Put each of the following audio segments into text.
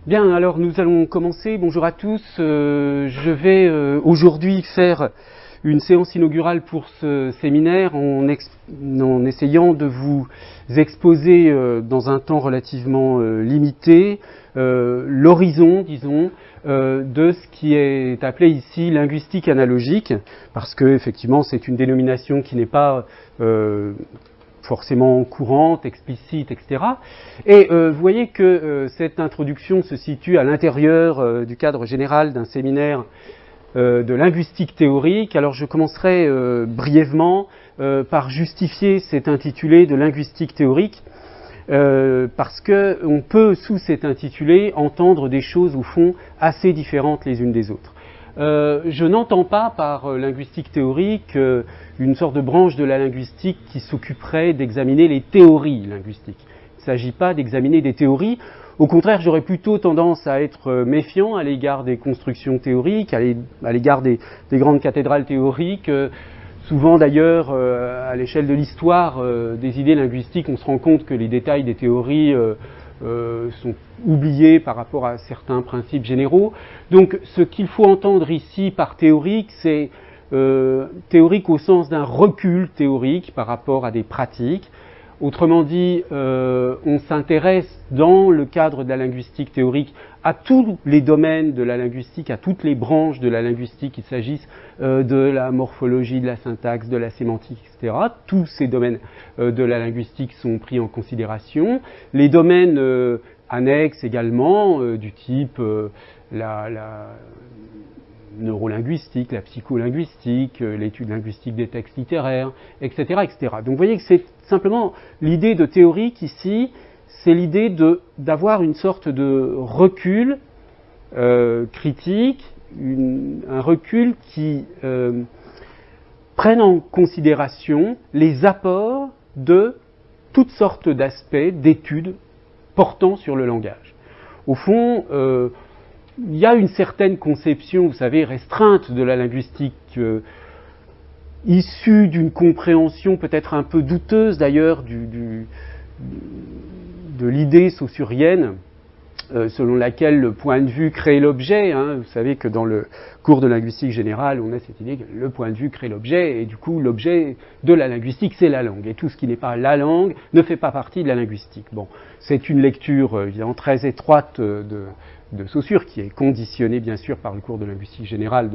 Bien, alors nous allons commencer. Bonjour à tous. Je vais aujourd'hui faire une séance inaugurale pour ce séminaire en essayant de vous exposer dans un temps relativement limité l'horizon, disons, de ce qui est appelé ici linguistique analogique, parce que effectivement c'est une dénomination qui n'est pas forcément courante, explicite, etc. Et vous voyez que cette introduction se situe à l'intérieur du cadre général d'un séminaire de linguistique théorique. Alors je commencerai brièvement par justifier cet intitulé de linguistique théorique, parce qu'on peut, sous cet intitulé, entendre des choses au fond assez différentes les unes des autres. Je n'entends pas par linguistique théorique une sorte de branche de la linguistique qui s'occuperait d'examiner les théories linguistiques. Il ne s'agit pas d'examiner des théories. Au contraire, j'aurais plutôt tendance à être méfiant à l'égard des constructions théoriques, à l'égard des grandes cathédrales théoriques. Souvent d'ailleurs, à l'échelle de l'histoire des idées linguistiques, on se rend compte que les détails des théories sont oubliés par rapport à certains principes généraux. Donc ce qu'il faut entendre ici par théorique, c'est théorique au sens d'un recul théorique par rapport à des pratiques. Autrement dit, on s'intéresse dans le cadre de la linguistique théorique à tous les domaines de la linguistique, à toutes les branches de la linguistique, qu'il s'agisse de la morphologie, de la syntaxe, de la sémantique, etc. Tous ces domaines de la linguistique sont pris en considération. Les domaines annexes également, du type la neurolinguistique, la psycholinguistique, l'étude linguistique des textes littéraires, etc., etc. Donc vous voyez que c'est simplement l'idée de théorique ici, c'est l'idée d'avoir une sorte de recul critique, un recul qui prenne en considération les apports de toutes sortes d'aspects d'études portant sur le langage. Au fond, il y a une certaine conception, vous savez, restreinte de la linguistique, issue d'une compréhension peut-être un peu douteuse d'ailleurs de l'idée saussurienne, selon laquelle le point de vue crée l'objet. Vous savez que dans le cours de linguistique générale, on a cette idée que le point de vue crée l'objet, et du coup l'objet de la linguistique c'est la langue, et tout ce qui n'est pas la langue ne fait pas partie de la linguistique. Bon, c'est une lecture évidemment très étroite de Saussure, qui est conditionnée bien sûr par le cours de linguistique générale,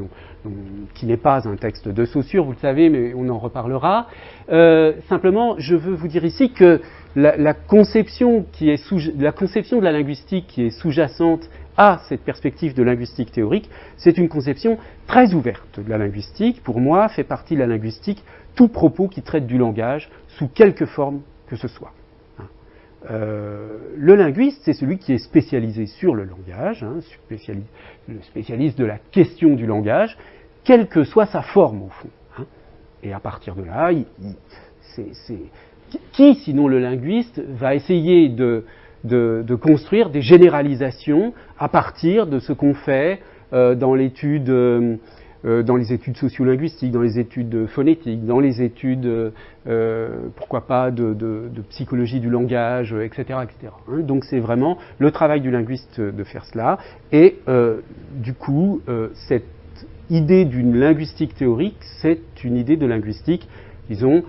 qui n'est pas un texte de Saussure, vous le savez, mais on en reparlera. Simplement, je veux vous dire ici que la conception de la linguistique qui est sous-jacente à cette perspective de linguistique théorique, c'est une conception très ouverte de la linguistique. Pour moi, fait partie de la linguistique tout propos qui traite du langage sous quelque forme que ce soit. Le linguiste, c'est celui qui est spécialisé sur le langage, le spécialiste de la question du langage, quelle que soit sa forme au fond. Et à partir de là, qui, sinon le linguiste, va essayer de construire des généralisations à partir de ce qu'on fait dans les études sociolinguistiques, dans les études phonétiques, dans les études, pourquoi pas, de psychologie du langage, etc. etc. Donc c'est vraiment le travail du linguiste de faire cela. Et du coup, cette idée d'une linguistique théorique, c'est une idée de linguistique, disons,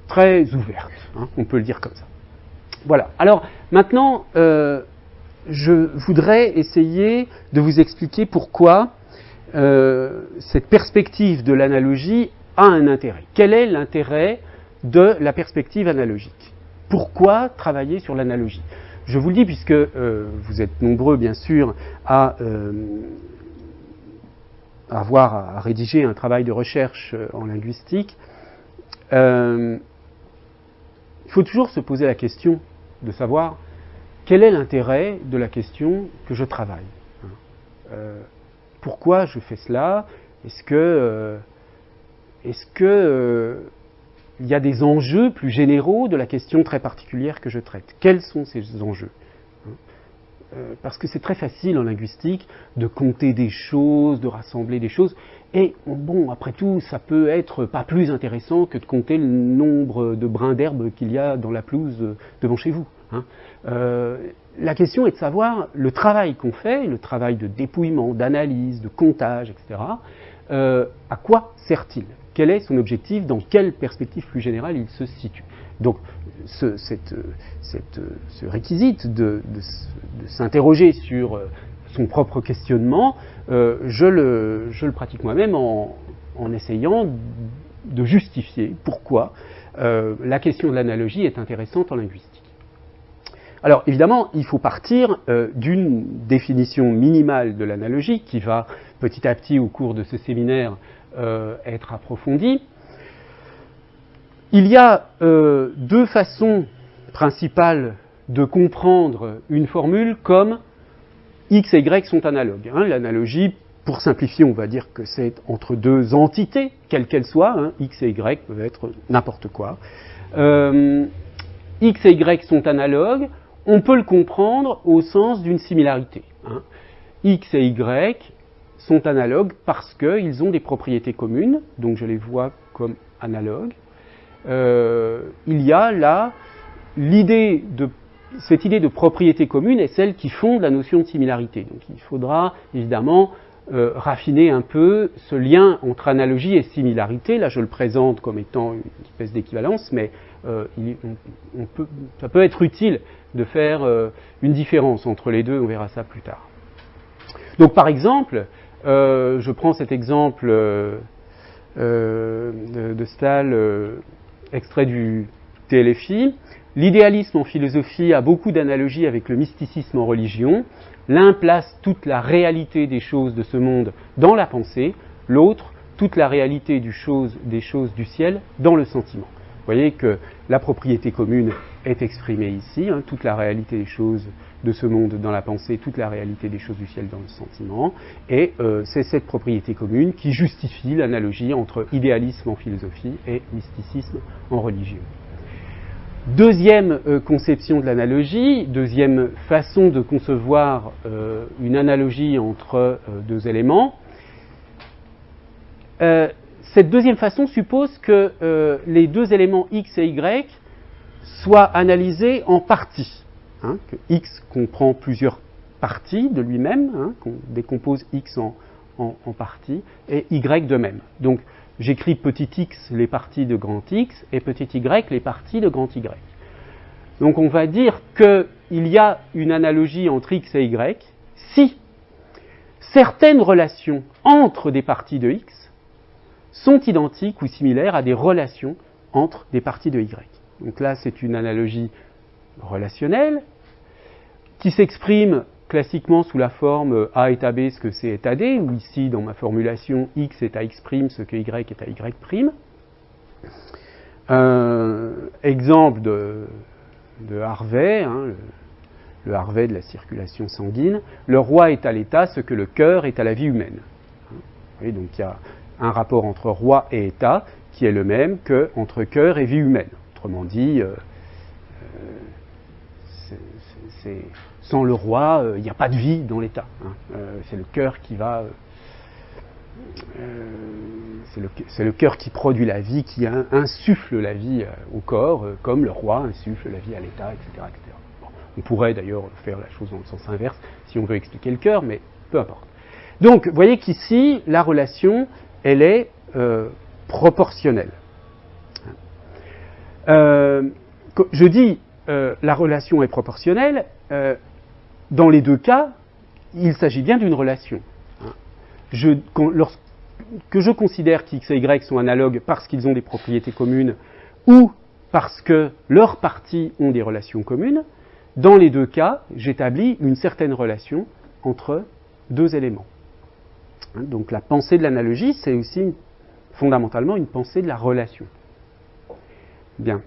très ouverte, on peut le dire comme ça. Voilà. Alors maintenant, je voudrais essayer de vous expliquer pourquoi cette perspective de l'analogie a un intérêt. Quel est l'intérêt de la perspective analogique? Pourquoi travailler sur l'analogie? Je vous le dis puisque vous êtes nombreux, bien sûr, à rédiger un travail de recherche en linguistique. Il faut toujours se poser la question de savoir quel est l'intérêt de la question que je travaille. Pourquoi je fais cela? Est-ce que il y a des enjeux plus généraux de la question très particulière que je traite? Quels sont ces enjeux? parce que c'est très facile en linguistique de compter des choses, de rassembler des choses, et bon, après tout, ça peut être pas plus intéressant que de compter le nombre de brins d'herbe qu'il y a dans la pelouse devant chez vous. Hein. La question est de savoir le travail qu'on fait, le travail de dépouillement, d'analyse, de comptage, etc., à quoi sert-il? Quel est son objectif? Dans quelle perspective plus générale il se situe? Donc, ce réquisite de s'interroger sur son propre questionnement, je le pratique moi-même en essayant de justifier pourquoi la question de l'analogie est intéressante en linguistique. Alors, évidemment, il faut partir d'une définition minimale de l'analogie qui va petit à petit, au cours de ce séminaire, être approfondie. Il y a deux façons principales de comprendre une formule comme X et Y sont analogues. Hein. L'analogie, pour simplifier, on va dire que c'est entre deux entités, quelles qu'elles soient. Hein. X et Y peuvent être n'importe quoi. X et Y sont analogues. On peut le comprendre au sens d'une similarité. Hein. X et Y sont analogues parce qu'ils ont des propriétés communes, donc je les vois comme analogues. Il y a là cette idée de propriété commune est celle qui fonde la notion de similarité. Donc il faudra évidemment raffiner un peu ce lien entre analogie et similarité. Là je le présente comme étant une espèce d'équivalence, mais ça peut être utile de faire une différence entre les deux, on verra ça plus tard. Donc par exemple, je prends cet exemple de Stahl, extrait du TLFI. L'idéalisme en philosophie a beaucoup d'analogies avec le mysticisme en religion. L'un place toute la réalité des choses de ce monde dans la pensée, l'autre toute la réalité des choses du ciel dans le sentiment. Vous voyez que la propriété commune est exprimée ici, hein, toute la réalité des choses de ce monde dans la pensée, toute la réalité des choses du ciel dans le sentiment, et c'est cette propriété commune qui justifie l'analogie entre idéalisme en philosophie et mysticisme en religion. Deuxième conception de l'analogie, deuxième façon de concevoir une analogie entre deux éléments. Cette deuxième façon suppose que les deux éléments X et Y soient analysés en parties. Hein, que X comprend plusieurs parties de lui-même, hein, qu'on décompose X en parties, et Y de même. Donc, j'écris petit x les parties de grand X et petit y les parties de grand Y. Donc, on va dire qu'il y a une analogie entre X et Y si certaines relations entre des parties de X sont identiques ou similaires à des relations entre des parties de Y. Donc là, c'est une analogie relationnelle qui s'exprime classiquement sous la forme A est à B ce que C est à D, ou ici dans ma formulation X est à X' ce que Y est à Y'. Exemple de Harvey, hein, le Harvey de la circulation sanguine, le roi est à l'État ce que le cœur est à la vie humaine. Et donc il y a un rapport entre roi et État qui est le même qu'entre cœur et vie humaine. Autrement dit, sans le roi, il n'y a pas de vie dans l'État. Hein. C'est le cœur qui va... c'est le cœur qui produit la vie, qui insuffle la vie au corps, comme le roi insuffle la vie à l'État, etc. etc. Bon, on pourrait d'ailleurs faire la chose dans le sens inverse si on veut expliquer le cœur, mais peu importe. Donc, vous voyez qu'ici, la relation, elle est proportionnelle. Je dis la relation est proportionnelle. Dans les deux cas, il s'agit bien d'une relation. Que je considère qu'X et Y sont analogues parce qu'ils ont des propriétés communes ou parce que leurs parties ont des relations communes, dans les deux cas, j'établis une certaine relation entre deux éléments. Donc la pensée de l'analogie, c'est aussi fondamentalement une pensée de la relation. Bien.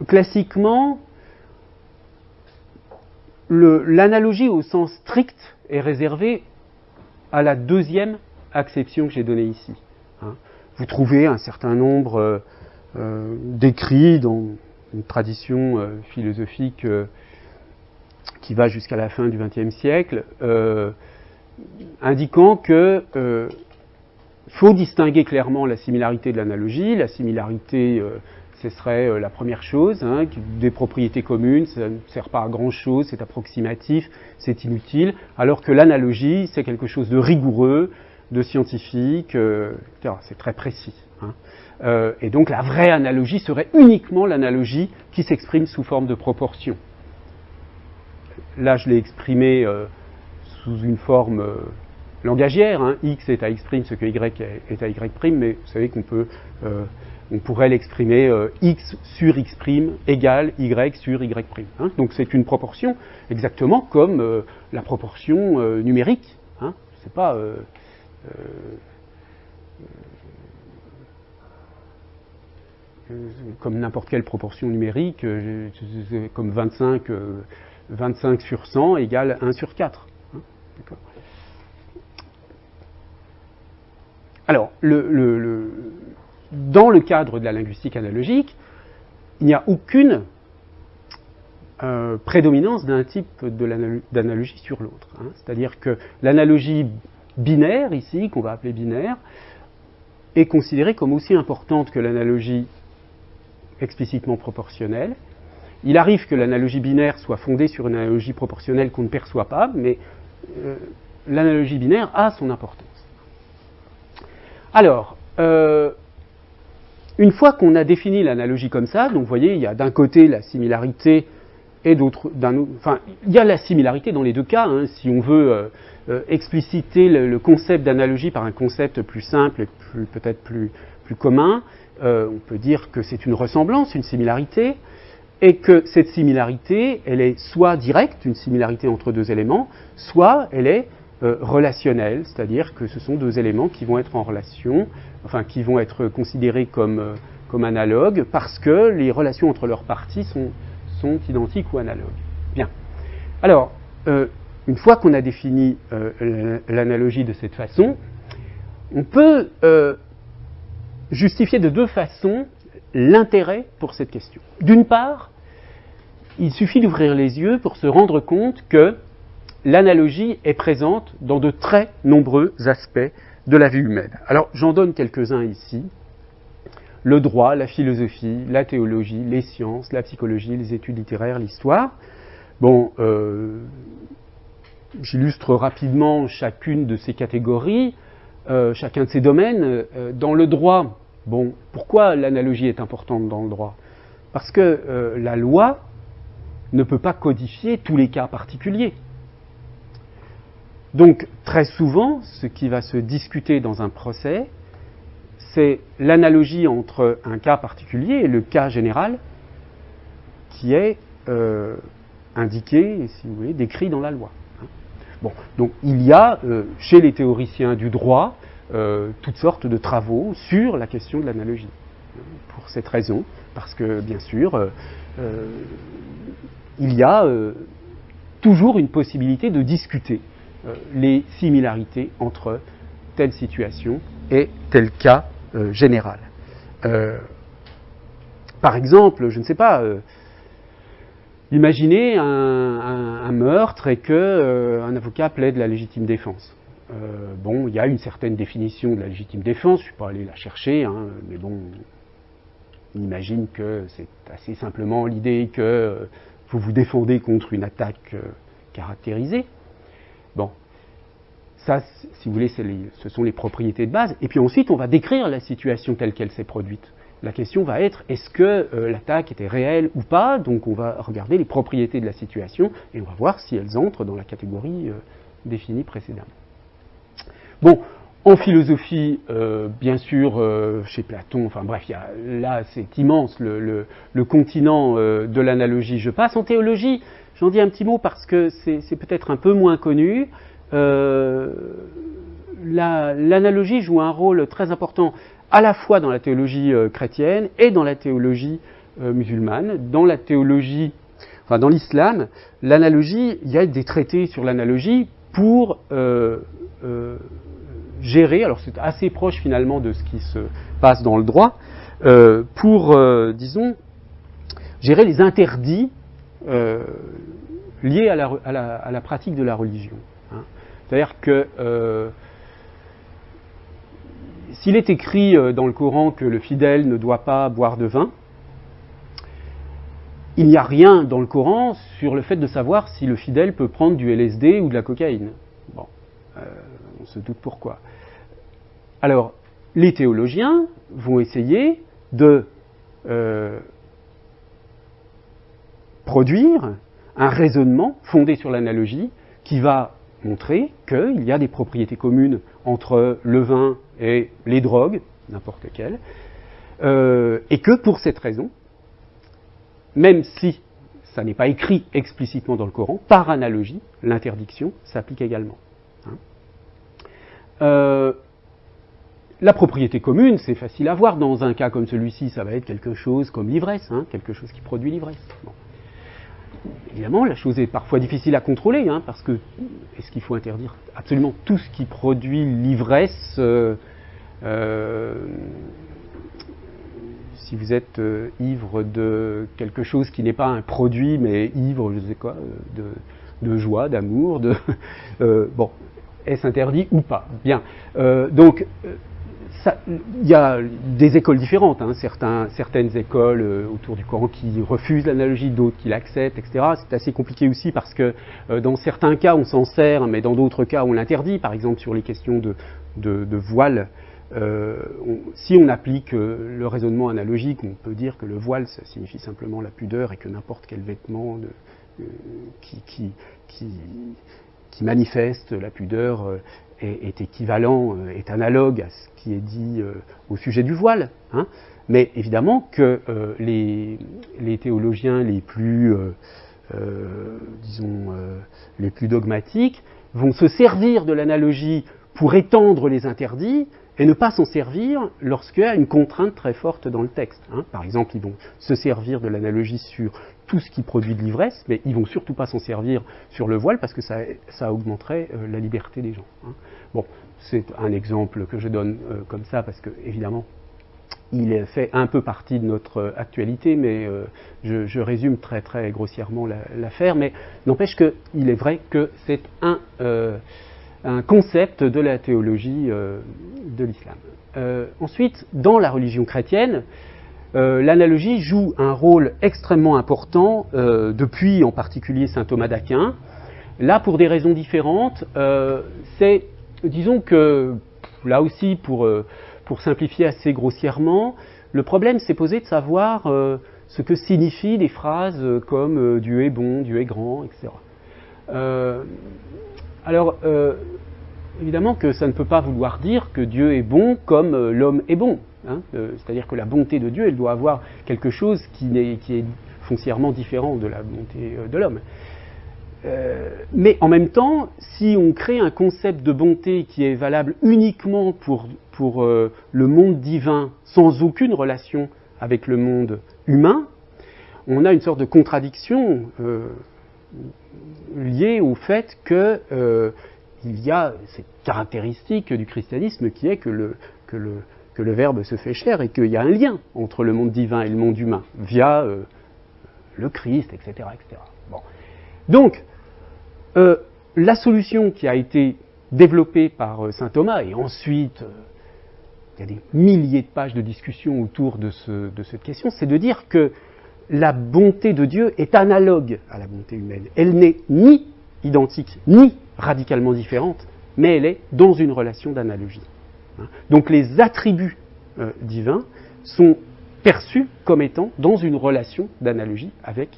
Classiquement, l'analogie au sens strict est réservée à la deuxième acception que j'ai donnée ici. Vous trouvez un certain nombre d'écrits dans une tradition philosophique qui va jusqu'à la fin du XXe siècle, indiquant que faut distinguer clairement la similarité de l'analogie. La similarité, ce serait la première chose, hein, des propriétés communes, ça ne sert pas à grand-chose, c'est approximatif, c'est inutile, alors que l'analogie, c'est quelque chose de rigoureux, de scientifique, etc. C'est très précis. Hein. Et donc la vraie analogie serait uniquement l'analogie qui s'exprime sous forme de proportion. Là, je l'ai exprimé sous une forme langagière, hein. X est à X' ce que Y est à Y', mais vous savez qu'on peut, on pourrait l'exprimer X sur X' égale Y sur Y'. Hein. Donc c'est une proportion exactement comme la proportion numérique. Hein. C'est pas comme n'importe quelle proportion numérique, comme 25 sur 100 égale 1 sur 4. Hein. D'accord. Alors, dans le cadre de la linguistique analogique, il n'y a aucune prédominance d'un type d'analogie sur l'autre. Hein. C'est-à-dire que l'analogie binaire, ici, qu'on va appeler binaire, est considérée comme aussi importante que l'analogie explicitement proportionnelle. Il arrive que l'analogie binaire soit fondée sur une analogie proportionnelle qu'on ne perçoit pas, mais l'analogie binaire a son importance. Alors, une fois qu'on a défini l'analogie comme ça, donc vous voyez, il y a d'un côté la similarité et d'autre, enfin, il y a la similarité dans les deux cas. Hein, si on veut expliciter le concept d'analogie par un concept plus simple et peut-être plus commun, on peut dire que c'est une ressemblance, une similarité, et que cette similarité, elle est soit directe, une similarité entre deux éléments, soit elle est relationnelle, c'est-à-dire que ce sont deux éléments qui vont être en relation, enfin qui vont être considérés comme analogues, parce que les relations entre leurs parties sont identiques ou analogues. Bien. Alors, une fois qu'on a défini l'analogie de cette façon, on peut justifier de deux façons l'intérêt pour cette question. D'une part, il suffit d'ouvrir les yeux pour se rendre compte que l'analogie est présente dans de très nombreux aspects de la vie humaine. Alors, j'en donne quelques-uns ici. Le droit, la philosophie, la théologie, les sciences, la psychologie, les études littéraires, l'histoire. Bon, j'illustre rapidement chacune de ces catégories, chacun de ces domaines. Dans le droit, bon, pourquoi l'analogie est importante dans le droit ? Parce que la loi ne peut pas codifier tous les cas particuliers. Donc, très souvent, ce qui va se discuter dans un procès, c'est l'analogie entre un cas particulier et le cas général qui est indiqué, si vous voulez, décrit dans la loi. Bon, donc il y a chez les théoriciens du droit toutes sortes de travaux sur la question de l'analogie. Pour cette raison, parce que bien sûr, il y a toujours une possibilité de discuter les similarités entre telle situation et tel cas général. Par exemple, je ne sais pas, imaginez un meurtre et qu'un avocat plaide la légitime défense. Bon, il y a une certaine définition de la légitime défense, je ne suis pas allé la chercher, hein, mais bon, on imagine que c'est assez simplement l'idée que vous vous défendez contre une attaque caractérisée. Bon, ça, si vous voulez, ce sont les propriétés de base. Et puis ensuite, on va décrire la situation telle qu'elle s'est produite. La question va être, est-ce que l'attaque était réelle ou pas? Donc on va regarder les propriétés de la situation et on va voir si elles entrent dans la catégorie définie précédemment. Bon, en philosophie, bien sûr, chez Platon, enfin bref, là c'est immense le continent de l'analogie. Je passe en théologie, j'en dis un petit mot parce que c'est peut-être un peu moins connu. L'analogie joue un rôle très important à la fois dans la théologie chrétienne et dans la théologie musulmane. Dans la théologie, enfin dans l'islam, l'analogie, il y a des traités sur l'analogie pour gérer, alors c'est assez proche finalement de ce qui se passe dans le droit, pour, disons, les interdits liés à la pratique de la religion. Hein. C'est-à-dire que s'il est écrit dans le Coran que le fidèle ne doit pas boire de vin, il n'y a rien dans le Coran sur le fait de savoir si le fidèle peut prendre du LSD ou de la cocaïne. Bon, on se doute pourquoi. Alors, les théologiens vont essayer de produire un raisonnement fondé sur l'analogie qui va montrer qu'il y a des propriétés communes entre le vin et les drogues, n'importe lesquelles, et que pour cette raison, même si ça n'est pas écrit explicitement dans le Coran, par analogie, l'interdiction s'applique également. Hein. La propriété commune, c'est facile à voir. Dans un cas comme celui-ci, ça va être quelque chose comme l'ivresse, hein, quelque chose qui produit l'ivresse. Bon. Évidemment, la chose est parfois difficile à contrôler, hein, parce que est-ce qu'il faut interdire absolument tout ce qui produit l'ivresse si vous êtes ivre de quelque chose qui n'est pas un produit, mais ivre, je sais quoi, de joie, d'amour, bon, est-ce interdit ou pas? Bien. Donc, il y a des écoles différentes, hein, certaines écoles autour du Coran qui refusent l'analogie, d'autres qui l'acceptent, etc. C'est assez compliqué aussi parce que dans certains cas on s'en sert, mais dans d'autres cas on l'interdit. Par exemple sur les questions de voile, si on applique le raisonnement analogique, on peut dire que le voile ça signifie simplement la pudeur et que n'importe quel vêtement qui manifeste la pudeur est équivalent, est analogue à ce qui est dit au sujet du voile. Hein. Mais évidemment que les théologiens les plus, les plus dogmatiques vont se servir de l'analogie pour étendre les interdits et ne pas s'en servir lorsqu'il y a une contrainte très forte dans le texte. Hein. Par exemple, ils vont se servir de l'analogie sur tout ce qui produit de l'ivresse, mais ils ne vont surtout pas s'en servir sur le voile parce que ça augmenterait la liberté des gens. Hein. Bon, c'est un exemple que je donne comme ça parce que, évidemment, il fait un peu partie de notre actualité, mais je résume très très grossièrement l'affaire, mais n'empêche qu'il est vrai que c'est un concept de la théologie de l'islam. Ensuite, dans la religion chrétienne, l'analogie joue un rôle extrêmement important depuis en particulier saint Thomas d'Aquin. Là, pour des raisons différentes, disons que, là aussi, pour simplifier assez grossièrement, le problème s'est posé de savoir ce que signifient des phrases comme Dieu est bon, Dieu est grand, etc. Alors, évidemment que ça ne peut pas vouloir dire que Dieu est bon comme l'homme est bon. Hein, c'est-à-dire que la bonté de Dieu, elle doit avoir quelque chose qui est foncièrement différent de la bonté de l'homme. Mais en même temps, si on crée un concept de bonté qui est valable uniquement pour le monde divin, sans aucune relation avec le monde humain, on a une sorte de contradiction liée au fait que il y a cette caractéristique du christianisme qui est que le Verbe se fait chair et qu'il y a un lien entre le monde divin et le monde humain via le Christ, etc. etc. Bon. Donc, la solution qui a été développée par saint Thomas, et ensuite il y a des milliers de pages de discussion autour de cette question, c'est de dire que la bonté de Dieu est analogue à la bonté humaine. Elle n'est ni identique, ni radicalement différente, mais elle est dans une relation d'analogie. Donc les attributs divins sont perçus comme étant dans une relation d'analogie avec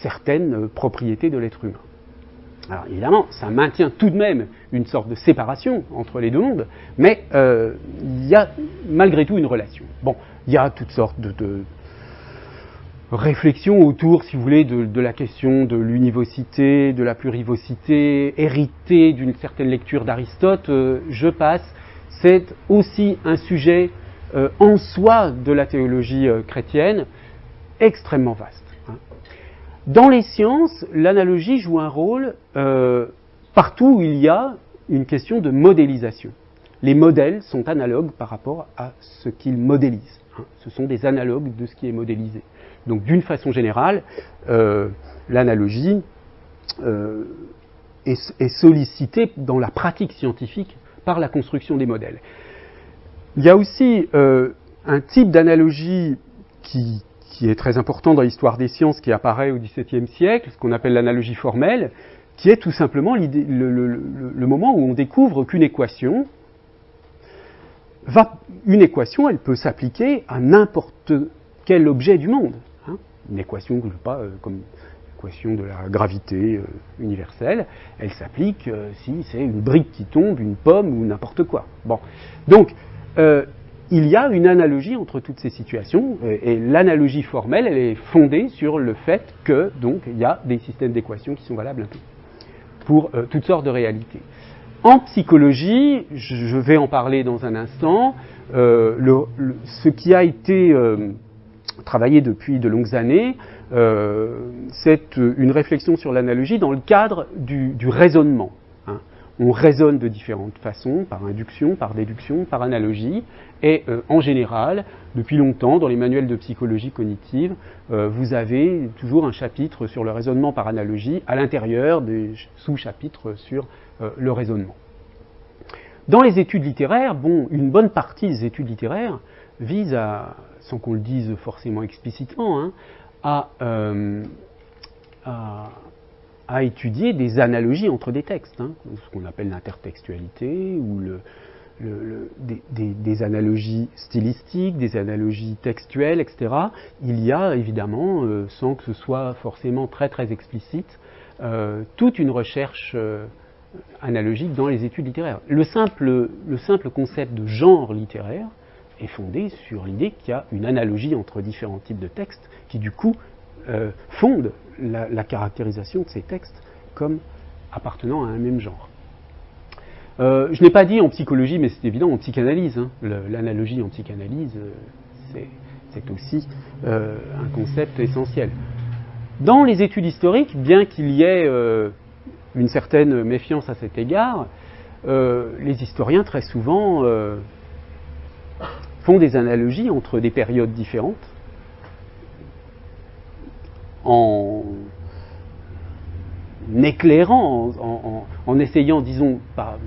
certaines propriétés de l'être humain. Alors évidemment, ça maintient tout de même une sorte de séparation entre les deux mondes, mais il y a malgré tout une relation. Bon, il y a toutes sortes de réflexions autour, si vous voulez, de la question de l'univocité, de la plurivocité, héritée d'une certaine lecture d'Aristote. Je passe. C'est aussi un sujet en soi de la théologie chrétienne extrêmement vaste. Hein. Dans les sciences, l'analogie joue un rôle partout où il y a une question de modélisation. Les modèles sont analogues par rapport à ce qu'ils modélisent. hein. Ce sont des analogues de ce qui est modélisé. Donc d'une façon générale, l'analogie est sollicitée dans la pratique scientifique par la construction des modèles. Il y a aussi un type d'analogie qui est très important dans l'histoire des sciences, qui apparaît au XVIIe siècle, ce qu'on appelle l'analogie formelle, qui est tout simplement le moment où on découvre qu'une équation, elle peut s'appliquer à n'importe quel objet du monde. Hein. Une équation, je sais pas, comme l'équation de la gravité universelle, elle s'applique si c'est une brique qui tombe, une pomme ou n'importe quoi. Bon. Donc, il y a une analogie entre toutes ces situations, et l'analogie formelle, elle est fondée sur le fait que, donc, il y a des systèmes d'équations qui sont valables un peu pour toutes sortes de réalités. En psychologie, je vais en parler dans un instant, ce qui a été travaillé depuis de longues années, c'est une réflexion sur l'analogie dans le cadre du raisonnement. Hein. On raisonne de différentes façons, par induction, par déduction, par analogie, et en général, depuis longtemps, dans les manuels de psychologie cognitive, vous avez toujours un chapitre sur le raisonnement par analogie, à l'intérieur des sous-chapitres sur le raisonnement. Dans les études littéraires, bon, une bonne partie des études littéraires vise à, sans qu'on le dise forcément explicitement, hein, à étudier des analogies entre des textes, hein, ce qu'on appelle l'intertextualité, ou des analogies stylistiques, des analogies textuelles, etc. Il y a évidemment, sans que ce soit forcément très très explicite, toute une recherche analogique dans les études littéraires. Le simple concept de genre littéraire est fondé sur l'idée qu'il y a une analogie entre différents types de textes qui du coup fonde la caractérisation de ces textes comme appartenant à un même genre. Je n'ai pas dit en psychologie, mais c'est évident, en psychanalyse. Hein, l'analogie en psychanalyse, c'est aussi un concept essentiel. Dans les études historiques, bien qu'il y ait une certaine méfiance à cet égard, les historiens très souvent font des analogies entre des périodes différentes en éclairant, en essayant, disons, pas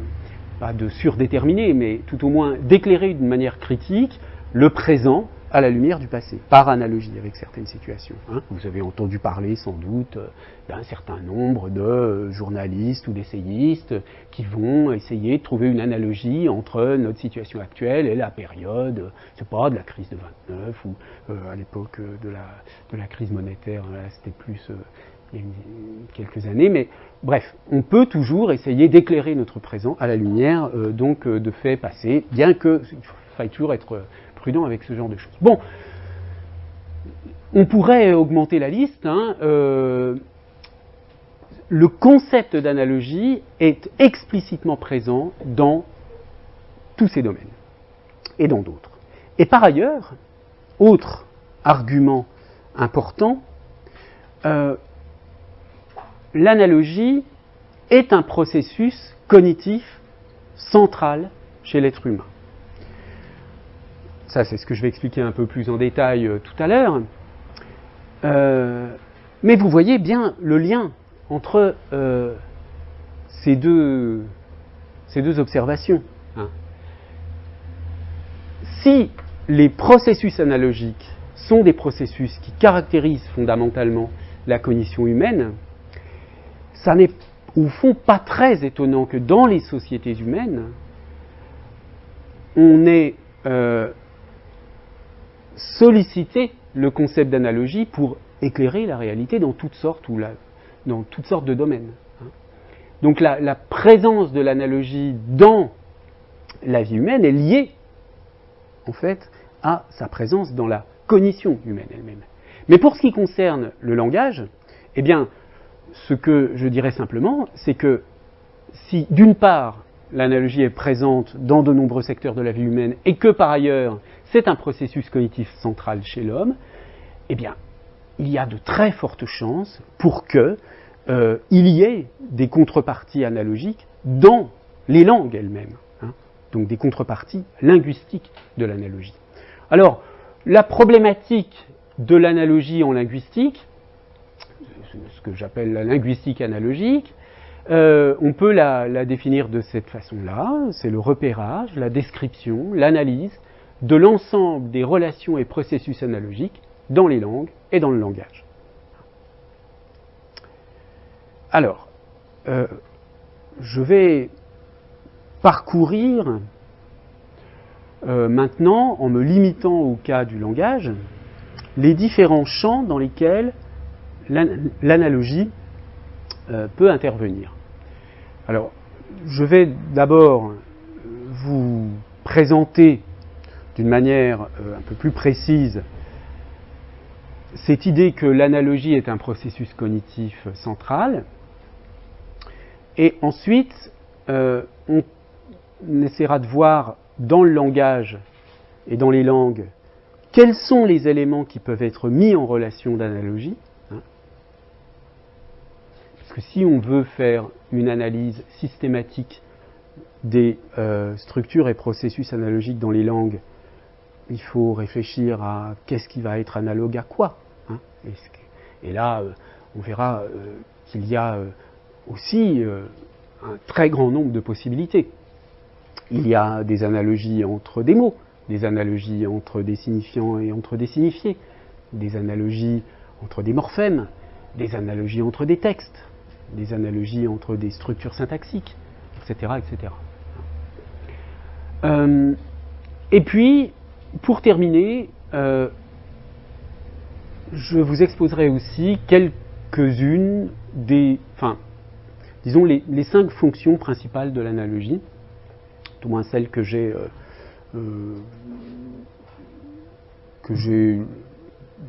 de surdéterminer, mais tout au moins d'éclairer d'une manière critique le présent à la lumière du passé, par analogie avec certaines situations. Hein. Vous avez entendu parler sans doute d'un certain nombre de journalistes ou d'essayistes qui vont essayer de trouver une analogie entre notre situation actuelle et la période, je sais pas, de la crise de 29 ou à l'époque de la crise monétaire, là c'était plus il y a quelques années, mais bref, on peut toujours essayer d'éclairer notre présent à la lumière donc de faits passés, bien qu'il faille toujours être prudent avec ce genre de choses. Bon, on pourrait augmenter la liste. Hein, le concept d'analogie est explicitement présent dans tous ces domaines et dans d'autres. Et par ailleurs, autre argument important, l'analogie est un processus cognitif central chez l'être humain. Ça, c'est ce que je vais expliquer un peu plus en détail tout à l'heure. Mais vous voyez bien le lien entre ces deux observations. Hein. Si les processus analogiques sont des processus qui caractérisent fondamentalement la cognition humaine, ça n'est au fond pas très étonnant que dans les sociétés humaines, on ait sollicité le concept d'analogie pour éclairer la réalité dans toutes sortes de domaines. Donc la présence de l'analogie dans la vie humaine est liée, en fait, à sa présence dans la cognition humaine elle-même. Mais pour ce qui concerne le langage, eh bien, ce que je dirais simplement, c'est que si, d'une part, l'analogie est présente dans de nombreux secteurs de la vie humaine et que, par ailleurs, c'est un processus cognitif central chez l'homme, eh bien, il y a de très fortes chances pour qu'il y ait des contreparties analogiques dans les langues elles-mêmes, hein, donc des contreparties linguistiques de l'analogie. Alors, la problématique de l'analogie en linguistique, ce que j'appelle la linguistique analogique, on peut la définir de cette façon-là, c'est le repérage, la description, l'analyse de l'ensemble des relations et processus analogiques dans les langues et dans le langage. Alors, je vais parcourir maintenant, en me limitant au cas du langage, les différents champs dans lesquels l'analogie peut intervenir. Alors, je vais d'abord vous présenter d'une manière un peu plus précise cette idée que l'analogie est un processus cognitif central, et ensuite on essaiera de voir dans le langage et dans les langues quels sont les éléments qui peuvent être mis en relation d'analogie. Parce que si on veut faire une analyse systématique des structures et processus analogiques dans les langues, il faut réfléchir à qu'est-ce qui va être analogue à quoi. Et là, on verra qu'il y a aussi un très grand nombre de possibilités. Il y a des analogies entre des mots, des analogies entre des signifiants et entre des signifiés, des analogies entre des morphèmes, des analogies entre des textes, des analogies entre des structures syntaxiques, etc. etc. Et puis, pour terminer, je vous exposerai aussi quelques-unes disons les 5 fonctions principales de l'analogie, tout moins celles que j'ai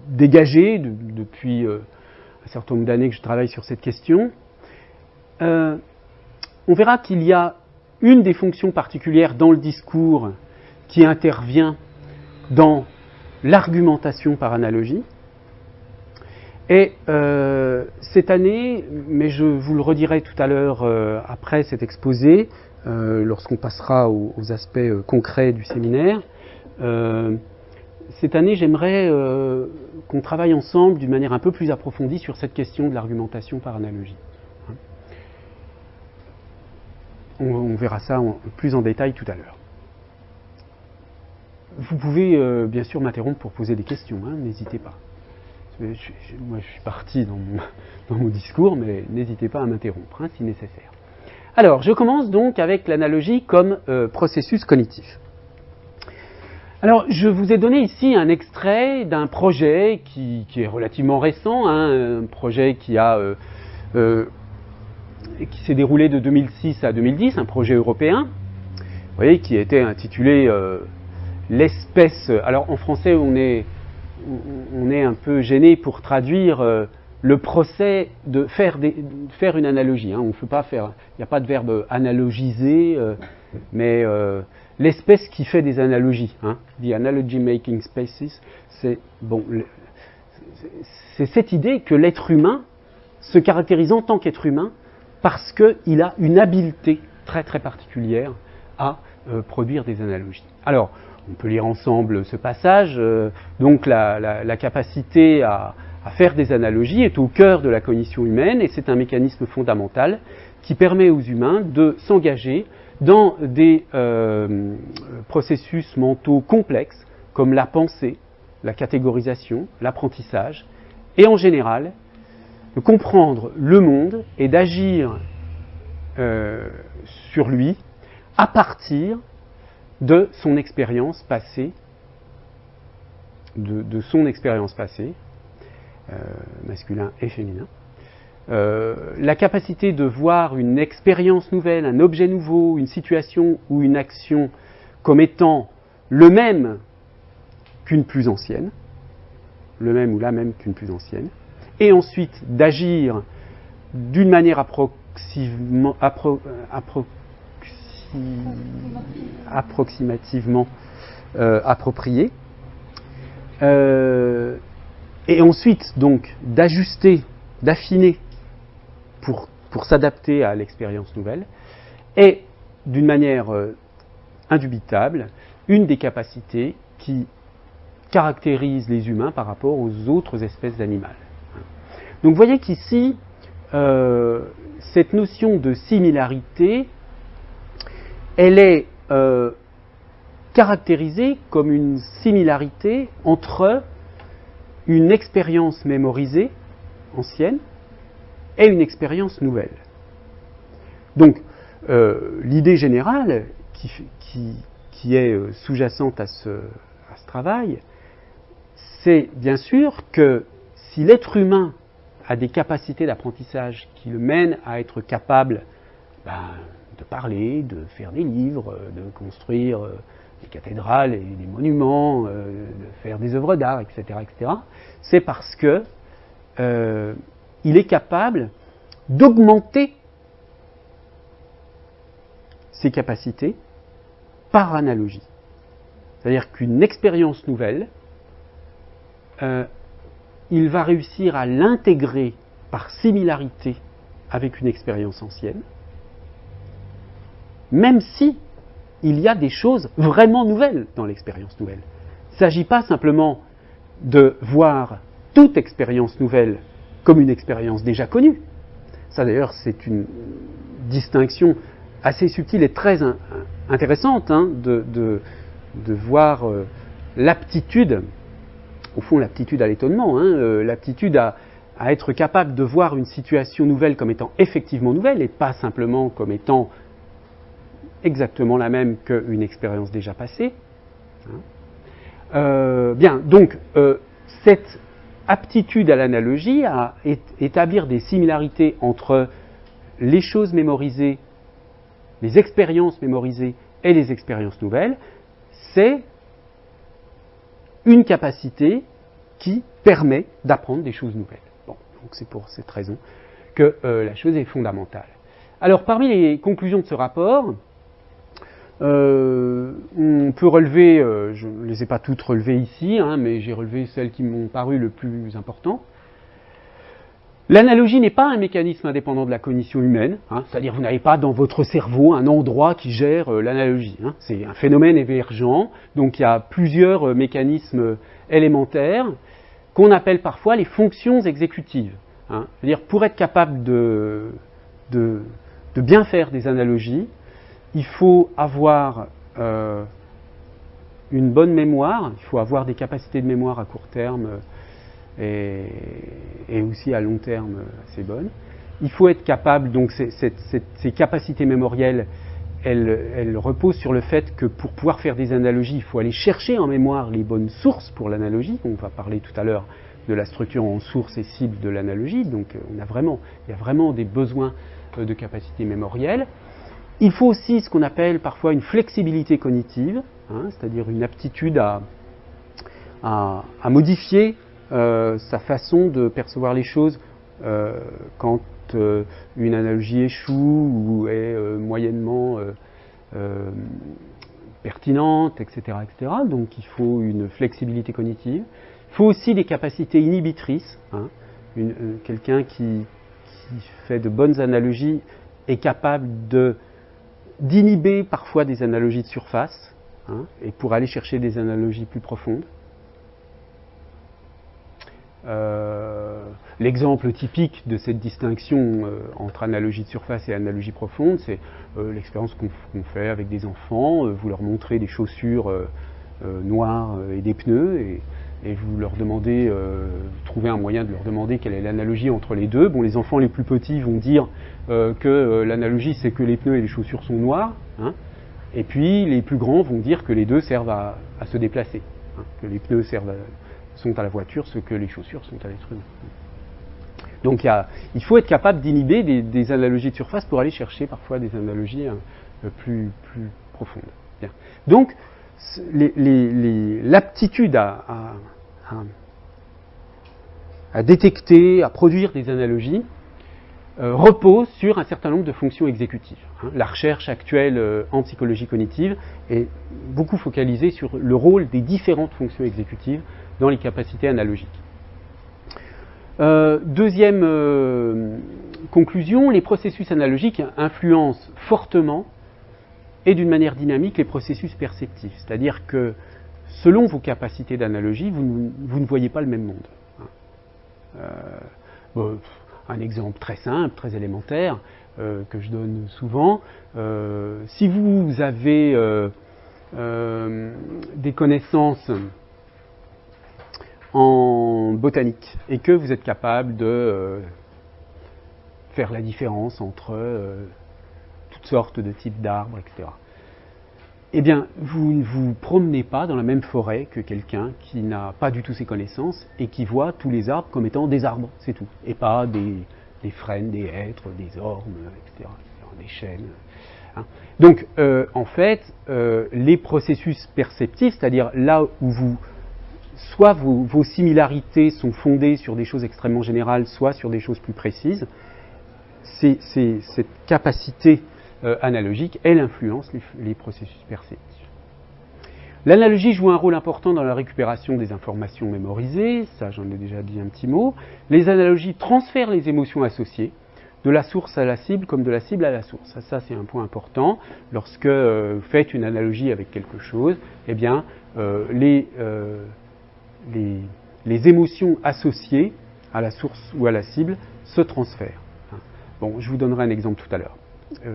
dégagées depuis un certain nombre d'années que je travaille sur cette question. On verra qu'il y a une des fonctions particulières dans le discours qui intervient dans l'argumentation par analogie. Et cette année, mais je vous le redirai tout à l'heure après cet exposé, lorsqu'on passera aux aspects concrets du séminaire, cette année j'aimerais qu'on travaille ensemble d'une manière un peu plus approfondie sur cette question de l'argumentation par analogie. On verra ça plus en détail tout à l'heure. Vous pouvez bien sûr m'interrompre pour poser des questions, n'hésitez pas. Moi je suis parti dans mon discours, mais n'hésitez pas à m'interrompre si nécessaire. Alors, je commence donc avec l'analogie comme processus cognitif. Alors, je vous ai donné ici un extrait d'un projet qui est relativement récent, un projet qui s'est déroulé de 2006 à 2010, un projet européen, vous voyez, qui était intitulé l'espèce. Alors, en français, on est un peu gêné pour traduire le procès de faire une analogie. On ne peut pas faire, il n'y a pas de verbe analogiser, mais l'espèce qui fait des analogies, the analogy making species, c'est cette idée que l'être humain se caractérise en tant qu'être humain parce qu'il a une habileté très très particulière à produire des analogies. Alors, on peut lire ensemble ce passage. Donc la capacité à faire des analogies est au cœur de la cognition humaine et c'est un mécanisme fondamental qui permet aux humains de s'engager dans des processus mentaux complexes comme la pensée, la catégorisation, l'apprentissage et en général de comprendre le monde et d'agir sur lui à partir de son expérience passée, masculin et féminin. La capacité de voir une expérience nouvelle, un objet nouveau, une situation ou une action comme étant le même qu'une plus ancienne, le même ou la même qu'une plus ancienne, et ensuite d'agir d'une manière approximativement appropriée, et ensuite donc d'ajuster, d'affiner pour s'adapter à l'expérience nouvelle, est d'une manière indubitable une des capacités qui caractérise les humains par rapport aux autres espèces animales. Donc vous voyez qu'ici, cette notion de similarité, elle est caractérisée comme une similarité entre une expérience mémorisée, ancienne, et une expérience nouvelle. Donc, l'idée générale qui est sous-jacente à ce travail, c'est bien sûr que si l'être humain a des capacités d'apprentissage qui le mènent à être capable de parler, de faire des livres, de construire des cathédrales et des monuments, de faire des œuvres d'art, etc., c'est parce que il est capable d'augmenter ses capacités par analogie. C'est-à-dire qu'une expérience nouvelle, il va réussir à l'intégrer par similarité avec une expérience ancienne, même si il y a des choses vraiment nouvelles dans l'expérience nouvelle. Il ne s'agit pas simplement de voir toute expérience nouvelle comme une expérience déjà connue. Ça d'ailleurs c'est une distinction assez subtile et très intéressante de voir l'aptitude, au fond l'aptitude à l'étonnement, l'aptitude à être capable de voir une situation nouvelle comme étant effectivement nouvelle et pas simplement comme étant exactement la même qu'une expérience déjà passée. Donc cette aptitude à l'analogie, à établir des similarités entre les choses mémorisées, les expériences mémorisées et les expériences nouvelles, c'est une capacité qui permet d'apprendre des choses nouvelles. Bon, donc c'est pour cette raison que la chose est fondamentale. Alors, parmi les conclusions de ce rapport, on peut relever, je ne les ai pas toutes relevées ici, mais j'ai relevé celles qui m'ont paru le plus important. L'analogie n'est pas un mécanisme indépendant de la cognition humaine, c'est-à-dire vous n'avez pas dans votre cerveau un endroit qui gère l'analogie. C'est un phénomène émergent, donc il y a plusieurs mécanismes élémentaires qu'on appelle parfois les fonctions exécutives. C'est-à-dire pour être capable de bien faire des analogies, il faut avoir une bonne mémoire, il faut avoir des capacités de mémoire à court terme et aussi à long terme assez bonnes. Il faut être capable, donc ces capacités mémorielles, elles reposent sur le fait que pour pouvoir faire des analogies, il faut aller chercher en mémoire les bonnes sources pour l'analogie. On va parler tout à l'heure de la structure en source et cible de l'analogie, donc il y a vraiment des besoins de capacités mémorielles. Il faut aussi ce qu'on appelle parfois une flexibilité cognitive, c'est-à-dire une aptitude à modifier sa façon de percevoir les choses quand une analogie échoue ou est moyennement pertinente, etc., etc. Donc il faut une flexibilité cognitive. Il faut aussi des capacités inhibitrices. Quelqu'un qui fait de bonnes analogies est capable d'inhiber parfois des analogies de surface, et pour aller chercher des analogies plus profondes. L'exemple typique de cette distinction entre analogie de surface et analogie profonde, c'est l'expérience qu'on fait avec des enfants. Vous leur montrez des chaussures noires et des pneus, et vous leur demandez, trouvez un moyen de leur demander quelle est l'analogie entre les deux. Bon, les enfants les plus petits vont dire que l'analogie c'est que les pneus et les chaussures sont noirs, et puis les plus grands vont dire que les deux servent à se déplacer, que les pneus sont à la voiture ce que les chaussures sont à l'être humain. Donc il faut être capable d'inhiber des analogies de surface pour aller chercher parfois des analogies plus profondes. Bien. Donc l'aptitude à détecter, à produire des analogies repose sur un certain nombre de fonctions exécutives. La recherche actuelle en psychologie cognitive est beaucoup focalisée sur le rôle des différentes fonctions exécutives dans les capacités analogiques. Deuxième conclusion, les processus analogiques influencent fortement et d'une manière dynamique les processus perceptifs. C'est-à-dire que selon vos capacités d'analogie, vous ne voyez pas le même monde. Bon, un exemple très simple, très élémentaire, que je donne souvent. Si vous avez des connaissances en botanique et que vous êtes capable de faire la différence entre toutes sortes de types d'arbres, etc., eh bien, vous ne vous promenez pas dans la même forêt que quelqu'un qui n'a pas du tout ces connaissances et qui voit tous les arbres comme étant des arbres, c'est tout, et pas des frênes, des hêtres, des ormes, etc., des chênes. Hein. Donc, en fait, les processus perceptifs, c'est-à-dire là où soit vos similarités sont fondées sur des choses extrêmement générales, soit sur des choses plus précises, cette capacité analogique, elle influence les processus perceptifs. L'analogie joue un rôle important dans la récupération des informations mémorisées, ça j'en ai déjà dit un petit mot. Les analogies transfèrent les émotions associées, de la source à la cible comme de la cible à la source. Ça c'est un point important. Lorsque vous faites une analogie avec quelque chose, eh bien, les émotions associées à la source ou à la cible se transfèrent. Bon, je vous donnerai un exemple tout à l'heure.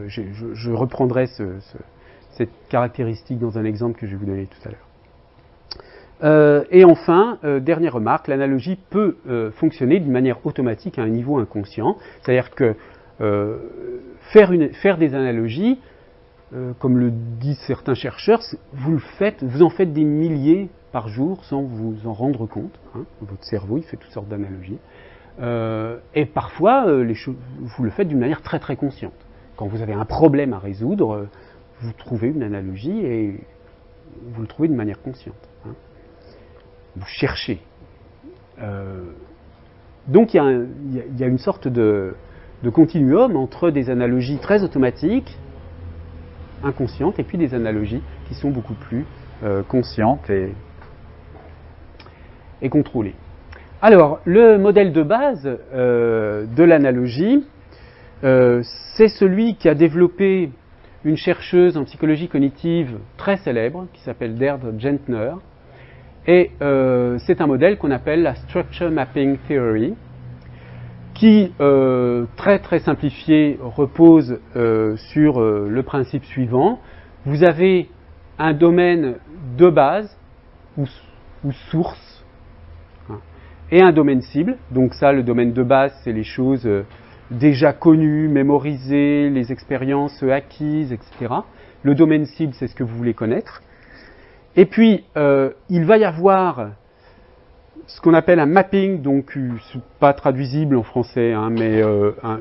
Je reprendrai cette caractéristique dans un exemple que je vais vous donner tout à l'heure. Et enfin, dernière remarque, l'analogie peut fonctionner d'une manière automatique à un niveau inconscient. C'est-à-dire que faire des analogies, comme le disent certains chercheurs, vous en faites des milliers par jour sans vous en rendre compte. Hein. Votre cerveau, il fait toutes sortes d'analogies. Et parfois, vous le faites d'une manière très très consciente. Quand vous avez un problème à résoudre, vous trouvez une analogie et vous le trouvez d'une manière consciente. Hein. Vous cherchez. Donc il y a une sorte de continuum entre des analogies très automatiques, inconscientes, et puis des analogies qui sont beaucoup plus conscientes et contrôlées. Alors, le modèle de base de l'analogie, c'est celui qu'a développé une chercheuse en psychologie cognitive très célèbre, qui s'appelle Deirdre Gentner. Et c'est un modèle qu'on appelle la Structure Mapping Theory, qui, très très simplifié, repose sur le principe suivant. Vous avez un domaine de base, ou source, et un domaine cible. Donc ça, le domaine de base, c'est les choses déjà connues, mémorisées, les expériences acquises, etc. Le domaine cible, c'est ce que vous voulez connaître. Et puis, il va y avoir ce qu'on appelle un mapping, donc pas traduisible en français, hein, mais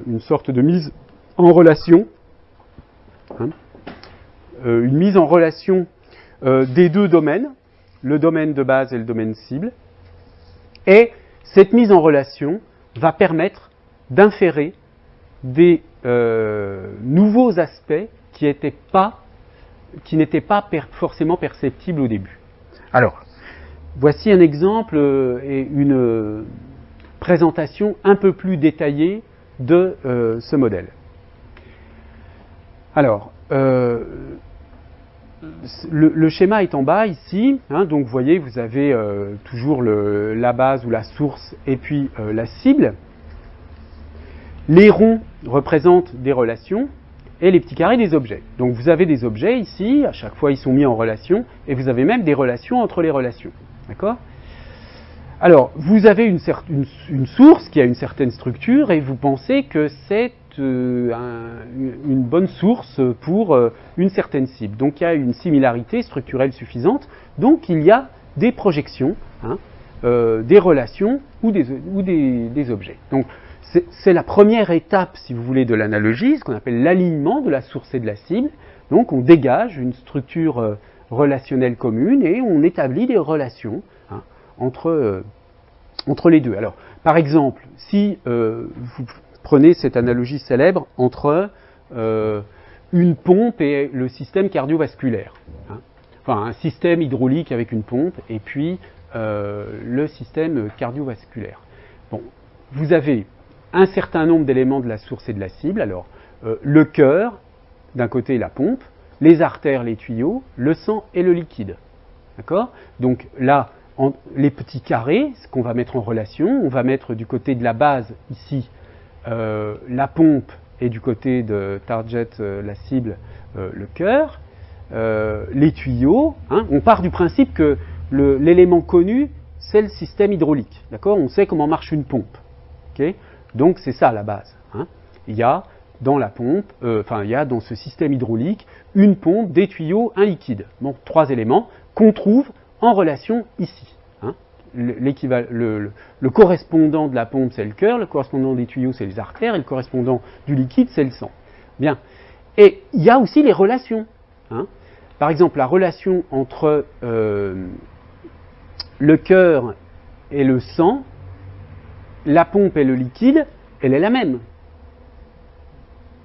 une sorte de mise en relation. Hein, une mise en relation des deux domaines, le domaine de base et le domaine cible. Et cette mise en relation va permettre d'inférer des nouveaux aspects qui n'étaient pas forcément perceptibles au début. Alors, voici un exemple et une présentation un peu plus détaillée de ce modèle. Alors, le schéma est en bas ici, hein, donc vous voyez, vous avez toujours la base ou la source et puis la cible. Les ronds représentent des relations et les petits carrés des objets. Donc vous avez des objets ici, à chaque fois ils sont mis en relation, et vous avez même des relations entre les relations. D'accord ? Alors, vous avez une source qui a une certaine structure et vous pensez que c'est une bonne source pour une certaine cible. Donc il y a une similarité structurelle suffisante, donc il y a des projections, hein, des relations ou des objets. Donc c'est la première étape, si vous voulez, de l'analogie, ce qu'on appelle l'alignement de la source et de la cible. Donc on dégage une structure relationnelle commune et on établit des relations, hein, entre les deux. Alors, par exemple, si vous prenez cette analogie célèbre entre une pompe et le système cardiovasculaire, hein, enfin un système hydraulique avec une pompe et puis le système cardiovasculaire. Bon, vous avez un certain nombre d'éléments de la source et de la cible. Alors, le cœur, d'un côté la pompe, les artères, les tuyaux, le sang et le liquide. D'accord? Donc là, les petits carrés, ce qu'on va mettre en relation, on va mettre du côté de la base, ici, la pompe, et du côté de target, la cible, le cœur. Les tuyaux, hein, on part du principe que l'élément connu, c'est le système hydraulique. D'accord? On sait comment marche une pompe. Okay? Donc c'est ça la base. Hein. Il y a dans la pompe, il y a dans ce système hydraulique une pompe, des tuyaux, un liquide. Donc 3 éléments qu'on trouve en relation ici. Hein. Le correspondant de la pompe, c'est le cœur, le correspondant des tuyaux, c'est les artères, et le correspondant du liquide, c'est le sang. Bien. Et il y a aussi les relations. Hein. Par exemple, la relation entre le cœur et le sang, la pompe et le liquide, elle est la même.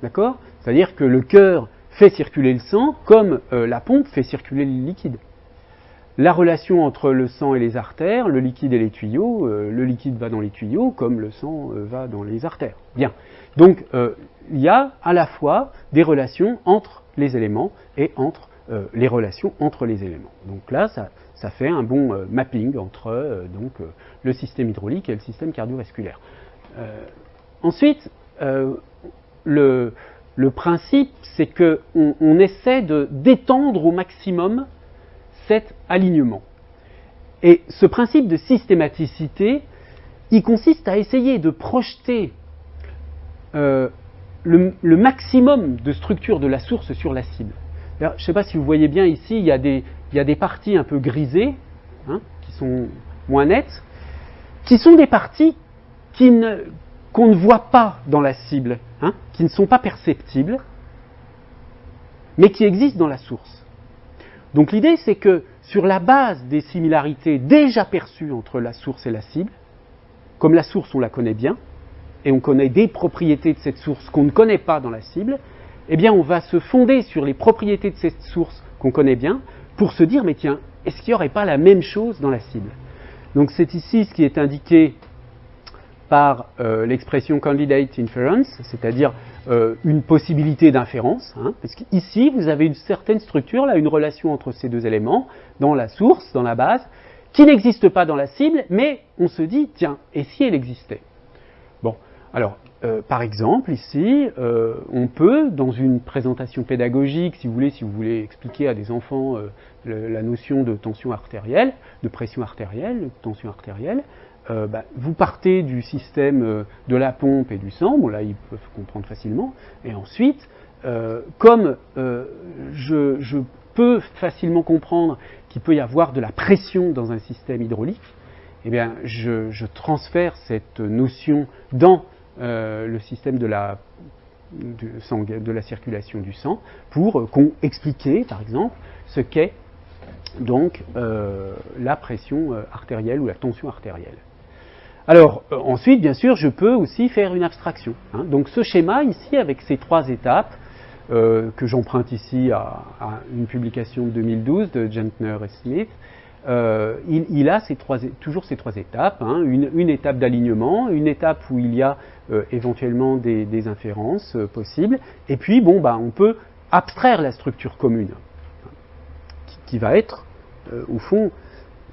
D'accord? C'est-à-dire que le cœur fait circuler le sang comme la pompe fait circuler le liquide. La relation entre le sang et les artères, le liquide et les tuyaux, le liquide va dans les tuyaux comme le sang va dans les artères. Bien. Donc, il y a à la fois des relations entre les éléments et entre les relations entre les éléments. Donc là, ça fait un bon mapping entre le système hydraulique et le système cardiovasculaire. Ensuite, le principe, c'est qu'on essaie d'étendre au maximum cet alignement. Et ce principe de systématicité, il consiste à essayer de projeter le maximum de structure de la source sur la cible. Alors, je ne sais pas si vous voyez bien ici, il y a des parties un peu grisées, hein, qui sont moins nettes, qui sont des parties qu'on ne voit pas dans la cible, hein, qui ne sont pas perceptibles, mais qui existent dans la source. Donc l'idée, c'est que sur la base des similarités déjà perçues entre la source et la cible, comme la source on la connaît bien, et on connaît des propriétés de cette source qu'on ne connaît pas dans la cible, eh bien on va se fonder sur les propriétés de cette source qu'on connaît bien pour se dire, mais tiens, est-ce qu'il n'y aurait pas la même chose dans la cible? Donc c'est ici ce qui est indiqué par l'expression candidate inference, c'est-à-dire une possibilité d'inférence, hein, parce qu'ici vous avez une certaine structure, là, une relation entre ces deux éléments, dans la source, dans la base, qui n'existe pas dans la cible, mais on se dit, tiens, et si elle existait? Bon, alors, par exemple, ici, on peut, dans une présentation pédagogique, si vous voulez expliquer à des enfants la notion de tension artérielle, de pression artérielle, de tension artérielle, vous partez du système de la pompe et du sang, bon là ils peuvent comprendre facilement, et ensuite, comme je peux facilement comprendre qu'il peut y avoir de la pression dans un système hydraulique, eh bien je transfère cette notion dans le système de la circulation du sang pour expliquer par exemple ce qu'est donc la pression artérielle ou la tension artérielle. Alors, ensuite, bien sûr, je peux aussi faire une abstraction. Hein. Donc, ce schéma ici, avec ces 3 étapes, que j'emprunte ici à une publication de 2012 de Gentner et Smith, il a toujours ces 3 étapes. Hein. Une étape d'alignement, une étape où il y a éventuellement des inférences possibles, et puis, on peut abstraire la structure commune, qui va être, au fond,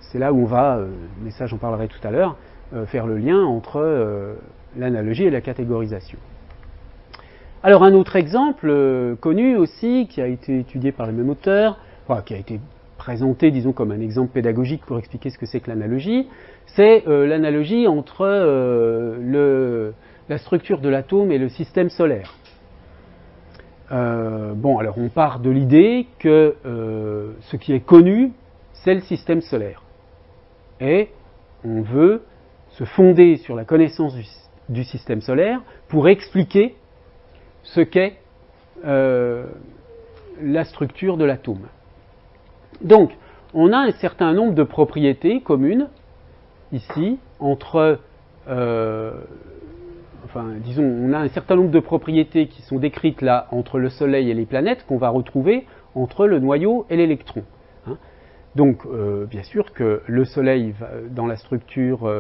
c'est là où on va, mais ça j'en parlerai tout à l'heure, faire le lien entre l'analogie et la catégorisation. Alors un autre exemple connu aussi, qui a été étudié par les mêmes auteurs, qui a été présenté, disons, comme un exemple pédagogique pour expliquer ce que c'est que l'analogie, c'est l'analogie entre la structure de l'atome et le système solaire. Alors on part de l'idée que ce qui est connu, c'est le système solaire. Et on veut se fonder sur la connaissance du système solaire pour expliquer ce qu'est la structure de l'atome. Donc, on a un certain nombre de propriétés communes, ici, entre... on a un certain nombre de propriétés qui sont décrites là, entre le Soleil et les planètes, qu'on va retrouver entre le noyau et l'électron. Hein. Donc, bien sûr que le Soleil, dans la structure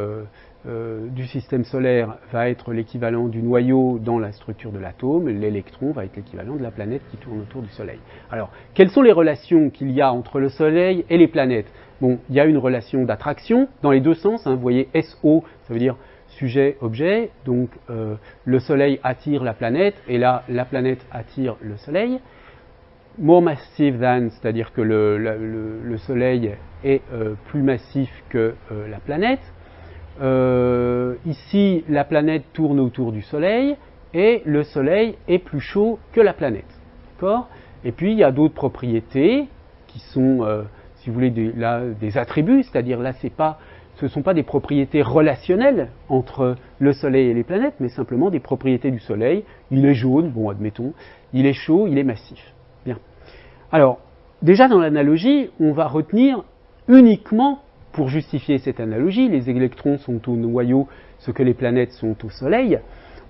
du système solaire va être l'équivalent du noyau dans la structure de l'atome, l'électron va être l'équivalent de la planète qui tourne autour du Soleil. Alors, quelles sont les relations qu'il y a entre le Soleil et les planètes? Bon, il y a une relation d'attraction dans les deux sens, hein, vous voyez SO, ça veut dire sujet-objet, donc le Soleil attire la planète, et là, la planète attire le Soleil. More massive than, c'est-à-dire que le Soleil est plus massif que la planète. Ici, la planète tourne autour du Soleil et le Soleil est plus chaud que la planète. D'accord ? Et puis, il y a d'autres propriétés qui sont, si vous voulez, des attributs, c'est-à-dire là, ce ne sont pas des propriétés relationnelles entre le Soleil et les planètes, mais simplement des propriétés du Soleil. Il est jaune, bon, admettons, il est chaud, il est massif. Bien. Alors, déjà dans l'analogie, on va retenir uniquement, pour justifier cette analogie, les électrons sont au noyau, ce que les planètes sont au Soleil.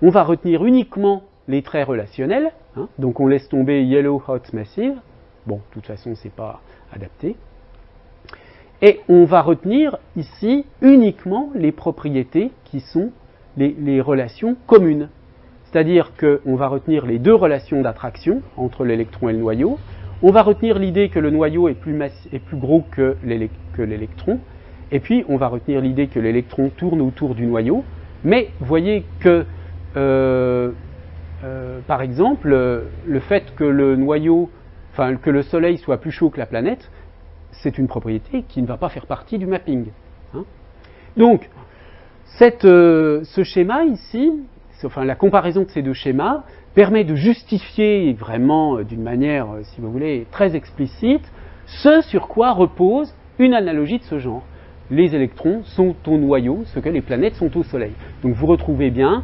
On va retenir uniquement les traits relationnels, hein, donc on laisse tomber yellow, hot, massive. Bon, de toute façon, ce n'est pas adapté. Et on va retenir ici uniquement les propriétés qui sont les relations communes. C'est-à-dire qu'on va retenir les deux relations d'attraction entre l'électron et le noyau. On va retenir l'idée que le noyau est plus gros que l'électron. Et puis, on va retenir l'idée que l'électron tourne autour du noyau. Mais voyez que, par exemple, le fait que que le Soleil soit plus chaud que la planète, c'est une propriété qui ne va pas faire partie du mapping. Hein. Donc, ce schéma ici, enfin la comparaison de ces deux schémas, permet de justifier vraiment d'une manière, si vous voulez, très explicite, ce sur quoi repose une analogie de ce genre. Les électrons sont au noyau, ce que les planètes sont au Soleil. Donc vous retrouvez bien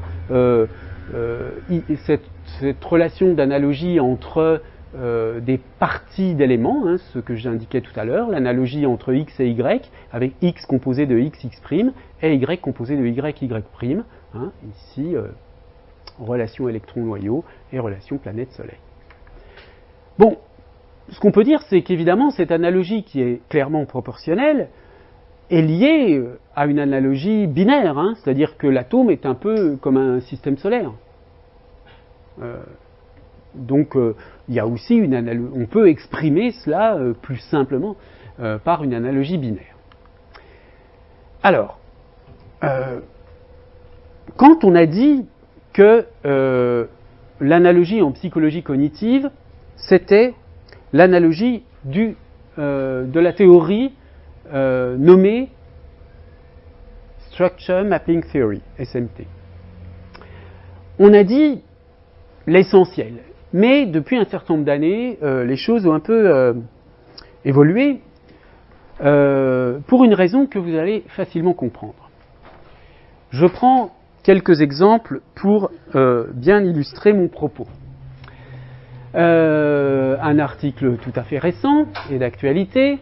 cette relation d'analogie entre des parties d'éléments, hein, ce que j'indiquais tout à l'heure, l'analogie entre x et y, avec x composé de x, x', et y composé de y, y', hein, ici, relation électron-noyau et relation planète-soleil. Bon, ce qu'on peut dire, c'est qu'évidemment, cette analogie qui est clairement proportionnelle est liée à une analogie binaire, hein, c'est-à-dire que l'atome est un peu comme un système solaire. Donc, il y a aussi on peut exprimer cela plus simplement par une analogie binaire. Alors, quand on a dit que l'analogie en psychologie cognitive, c'était l'analogie de la théorie nommée Structure Mapping Theory, SMT. On a dit l'essentiel. Mais depuis un certain nombre d'années, les choses ont un peu évolué pour une raison que vous allez facilement comprendre. Je prends quelques exemples pour bien illustrer mon propos. Un article tout à fait récent et d'actualité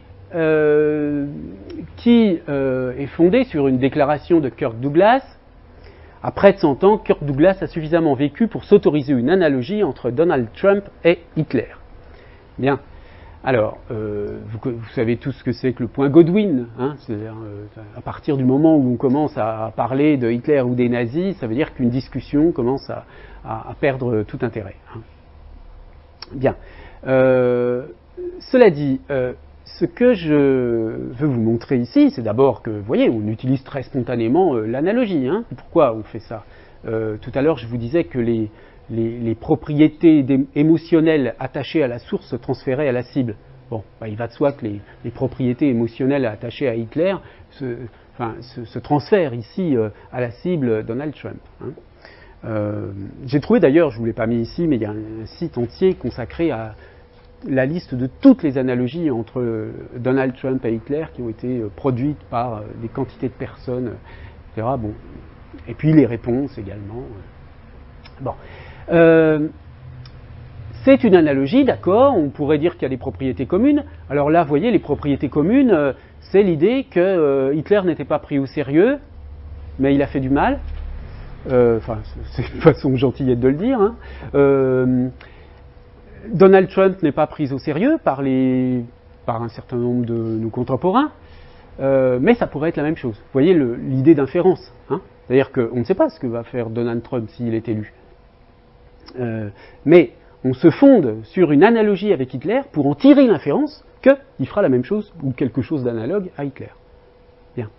qui est fondé sur une déclaration de Kirk Douglas. À près de 100 ans, Kirk Douglas a suffisamment vécu pour s'autoriser une analogie entre Donald Trump et Hitler. Bien. Alors, vous savez tous ce que c'est que le point Godwin. Hein, c'est-à-dire, à partir du moment où on commence à parler de Hitler ou des nazis, ça veut dire qu'une discussion commence à perdre tout intérêt. Hein. Bien. Cela dit, ce que je veux vous montrer ici, c'est d'abord que, vous voyez, on utilise très spontanément l'analogie. Hein. Pourquoi on fait ça ? Tout à l'heure, je vous disais que les propriétés émotionnelles attachées à la source se transféraient à la cible. Bon, bah, il va de soi que les propriétés émotionnelles attachées à Hitler se transfèrent ici à la cible Donald Trump. Hein. J'ai trouvé d'ailleurs, je ne vous l'ai pas mis ici, mais il y a un site entier consacré à la liste de toutes les analogies entre Donald Trump et Hitler qui ont été produites par des quantités de personnes, etc. Bon. Et puis les réponses également. Bon. C'est une analogie, d'accord, on pourrait dire qu'il y a des propriétés communes. Alors là, vous voyez, les propriétés communes, c'est l'idée que Hitler n'était pas pris au sérieux, mais il a fait du mal. C'est une façon gentillette de le dire. Hein. Donald Trump n'est pas pris au sérieux par un certain nombre de nos contemporains. mais ça pourrait être la même chose. Vous voyez l'idée d'inférence, hein? C'est-à-dire qu'on ne sait pas ce que va faire Donald Trump s'il est élu. Mais on se fonde sur une analogie avec Hitler pour en tirer l'inférence qu'il fera la même chose ou quelque chose d'analogue à Hitler. Bien.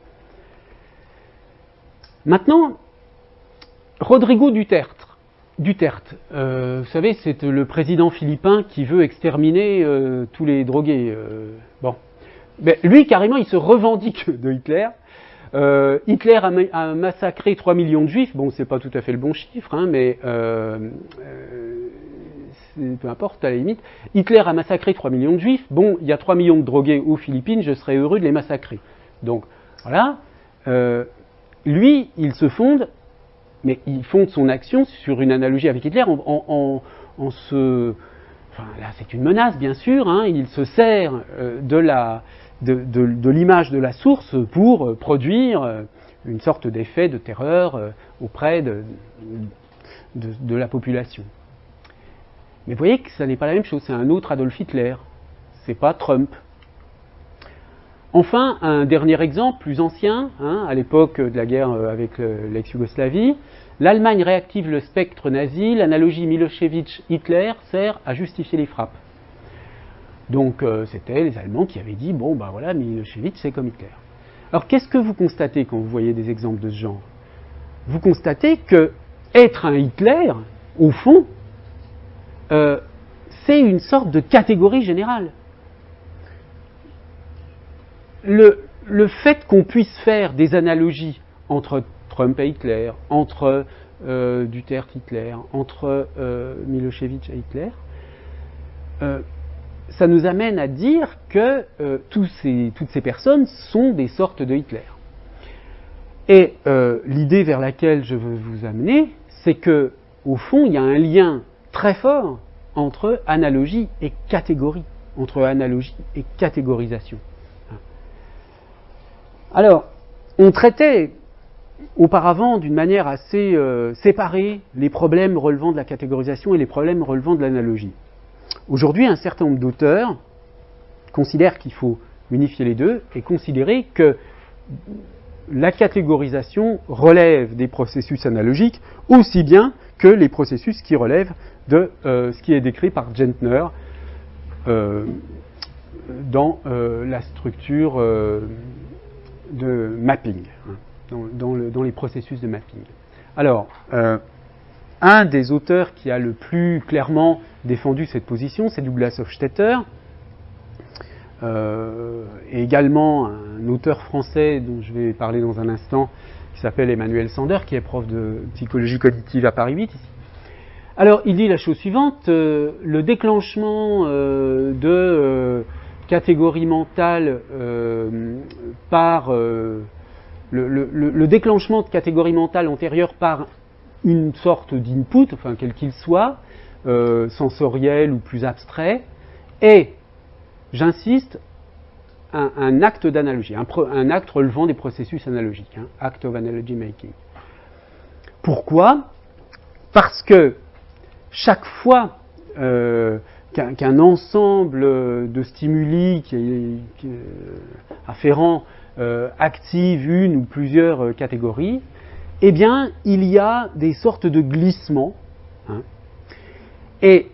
Maintenant, Rodrigo Duterte. Vous savez, c'est le président philippin qui veut exterminer tous les drogués. Bon. Mais lui, carrément, il se revendique de Hitler. Hitler a massacré 3 millions de juifs. Bon, c'est pas tout à fait le bon chiffre, hein, mais peu importe, à la limite. Hitler a massacré 3 millions de juifs. Bon, il y a 3 millions de drogués aux Philippines, je serais heureux de les massacrer. Donc, voilà. Lui, il se fonde, mais il fonde son action sur une analogie avec Hitler en se... Enfin, là, c'est une menace, bien sûr. Hein, il se sert de l'image de la source pour produire une sorte d'effet de terreur auprès de la population. Mais vous voyez que ça n'est pas la même chose, c'est un autre Adolf Hitler, c'est pas Trump. Enfin, un dernier exemple, plus ancien, hein, à l'époque de la guerre avec l'ex-Yougoslavie, l'Allemagne réactive le spectre nazi, l'analogie Milosevic-Hitler sert à justifier les frappes. Donc c'était les Allemands qui avaient dit, bon ben voilà, Milosevic c'est comme Hitler. Alors qu'est-ce que vous constatez quand vous voyez des exemples de ce genre? Vous constatez que être un Hitler, au fond, c'est une sorte de catégorie générale. Le fait qu'on puisse faire des analogies entre Trump et Hitler, entre Duterte et Hitler, entre Milosevic et Hitler, ça nous amène à dire que toutes ces personnes sont des sortes de Hitler. Et l'idée vers laquelle je veux vous amener, c'est que, au fond, il y a un lien très fort entre analogie et catégorie, entre analogie et catégorisation. Alors, on traitait auparavant d'une manière assez séparée les problèmes relevant de la catégorisation et les problèmes relevant de l'analogie. Aujourd'hui, un certain nombre d'auteurs considèrent qu'il faut unifier les deux et considérer que la catégorisation relève des processus analogiques aussi bien que les processus qui relèvent de ce qui est décrit par Gentner dans la structure de mapping, hein, dans les processus de mapping. Alors, un des auteurs qui a le plus clairement défendu cette position, c'est Douglas Hofstetter, et également un auteur français dont je vais parler dans un instant, qui s'appelle Emmanuel Sander, qui est prof de psychologie cognitive à Paris 8 ici. Alors, il dit la chose suivante, le déclenchement de catégorie mentale par le déclenchement de catégorie mentale antérieure par une sorte d'input, enfin quel qu'il soit, sensoriel ou plus abstrait, est, j'insiste, un acte d'analogie, un acte relevant des processus analogiques, hein, act of analogy making. Pourquoi? Parce que chaque fois qu'un ensemble de stimuli qui afférents active une ou plusieurs catégories, eh bien, il y a des sortes de glissements, hein, et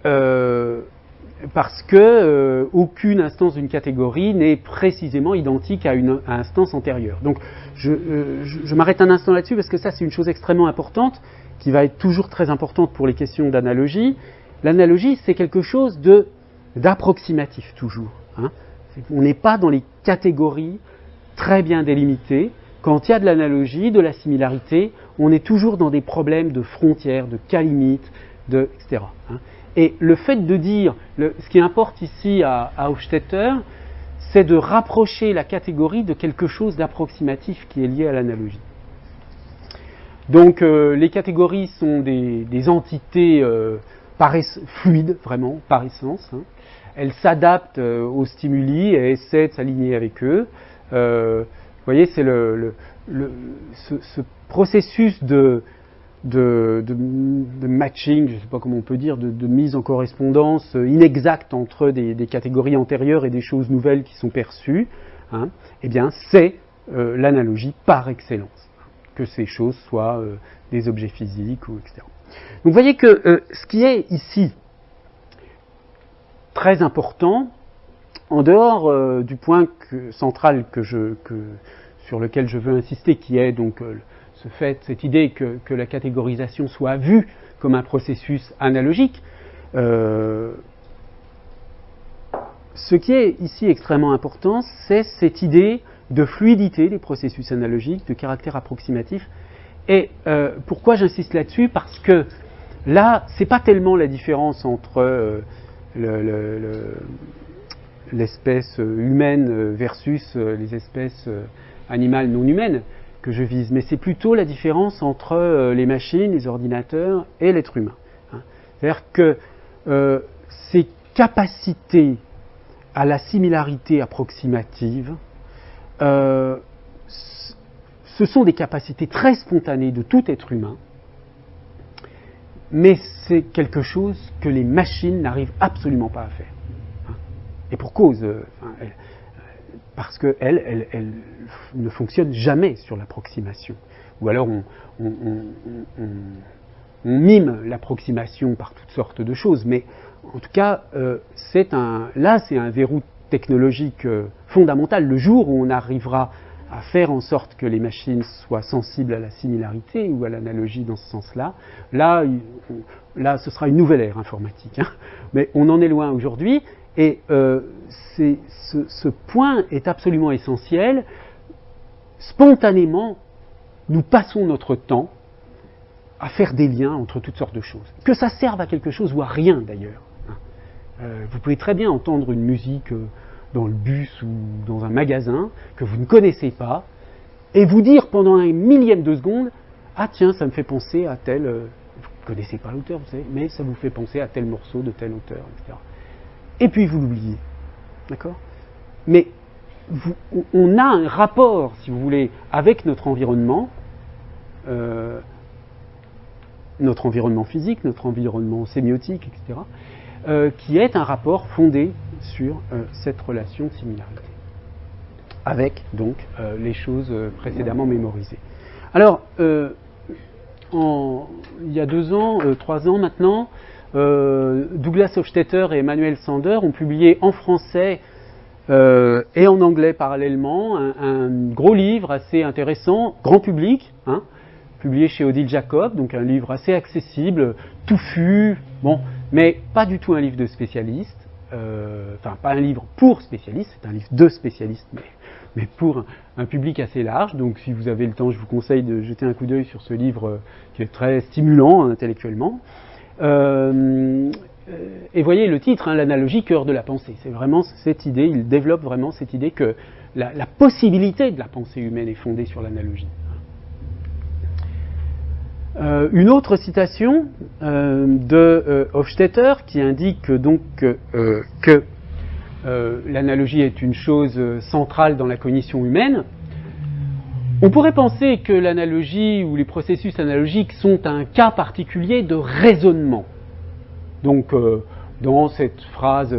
parce que aucune instance d'une catégorie n'est précisément identique à une instance antérieure. Donc, je m'arrête un instant là-dessus parce que ça, c'est une chose extrêmement importante qui va être toujours très importante pour les questions d'analogie. L'analogie, c'est quelque chose d'approximatif, toujours. Hein. On n'est pas dans les catégories très bien délimitées. Quand il y a de l'analogie, de la similarité, on est toujours dans des problèmes de frontières, de cas limites, etc. Hein. Et le fait de dire, ce qui importe ici à Hofstetter, c'est de rapprocher la catégorie de quelque chose d'approximatif qui est lié à l'analogie. Donc les catégories sont des entités fluides, vraiment, par essence. Hein. Elles s'adaptent aux stimuli et essaient de s'aligner avec eux. Vous voyez, c'est ce processus de matching, je ne sais pas comment on peut dire, de mise en correspondance inexacte entre des catégories antérieures et des choses nouvelles qui sont perçues, hein, eh bien c'est l'analogie par excellence, que ces choses soient des objets physiques, etc. Donc vous voyez que ce qui est ici très important, en dehors du point central sur lequel je veux insister, qui est donc cette idée que la catégorisation soit vue comme un processus analogique, ce qui est ici extrêmement important, c'est cette idée de fluidité des processus analogiques, de caractère approximatif. Et pourquoi j'insiste là-dessus? Parce que là, c'est pas tellement la différence entre l'espèce humaine versus les espèces animales non humaines que je vise, mais c'est plutôt la différence entre les machines, les ordinateurs et l'être humain. Hein. C'est-à-dire que ces capacités à la similarité approximative, ce sont des capacités très spontanées de tout être humain, mais c'est quelque chose que les machines n'arrivent absolument pas à faire. Hein. Et pour cause, parce qu'elles ne fonctionnent jamais sur l'approximation. Ou alors on mime l'approximation par toutes sortes de choses, mais en tout cas, c'est un verrou technologique fondamental. Le jour où on arrivera à faire en sorte que les machines soient sensibles à la similarité ou à l'analogie dans ce sens-là, là, ce sera une nouvelle ère informatique. Hein. Mais on en est loin aujourd'hui, et ce point est absolument essentiel. Spontanément, nous passons notre temps à faire des liens entre toutes sortes de choses. Que ça serve à quelque chose ou à rien d'ailleurs. Vous pouvez très bien entendre une musique dans le bus ou dans un magasin que vous ne connaissez pas et vous dire pendant un millième de seconde « Ah tiens, ça me fait penser à tel... vous ne connaissez pas l'auteur, vous savez, mais ça vous fait penser à tel morceau de tel auteur, etc. » Et puis vous l'oubliez. D'accord ? Mais on a un rapport, si vous voulez, avec notre environnement physique, notre environnement sémiotique, etc., qui est un rapport fondé sur cette relation de similarité, avec donc les choses précédemment mémorisées. Alors, il y a 3 ans maintenant, Douglas Hofstetter et Emmanuel Sander ont publié en français et en anglais parallèlement un gros livre assez intéressant, grand public, hein, publié chez Odile Jacob, donc un livre assez accessible, touffu, bon, mais pas du tout un livre de spécialistes, enfin pas un livre pour spécialistes, c'est un livre de spécialistes, mais pour un public assez large. Donc si vous avez le temps, je vous conseille de jeter un coup d'œil sur ce livre qui est très stimulant intellectuellement. Et voyez le titre, hein, l'analogie cœur de la pensée. C'est vraiment cette idée, il développe vraiment cette idée que la possibilité de la pensée humaine est fondée sur l'analogie. Une autre citation de Hofstetter qui indique donc que l'analogie est une chose centrale dans la cognition humaine. On pourrait penser que l'analogie ou les processus analogiques sont un cas particulier de raisonnement. Donc, dans cette phrase,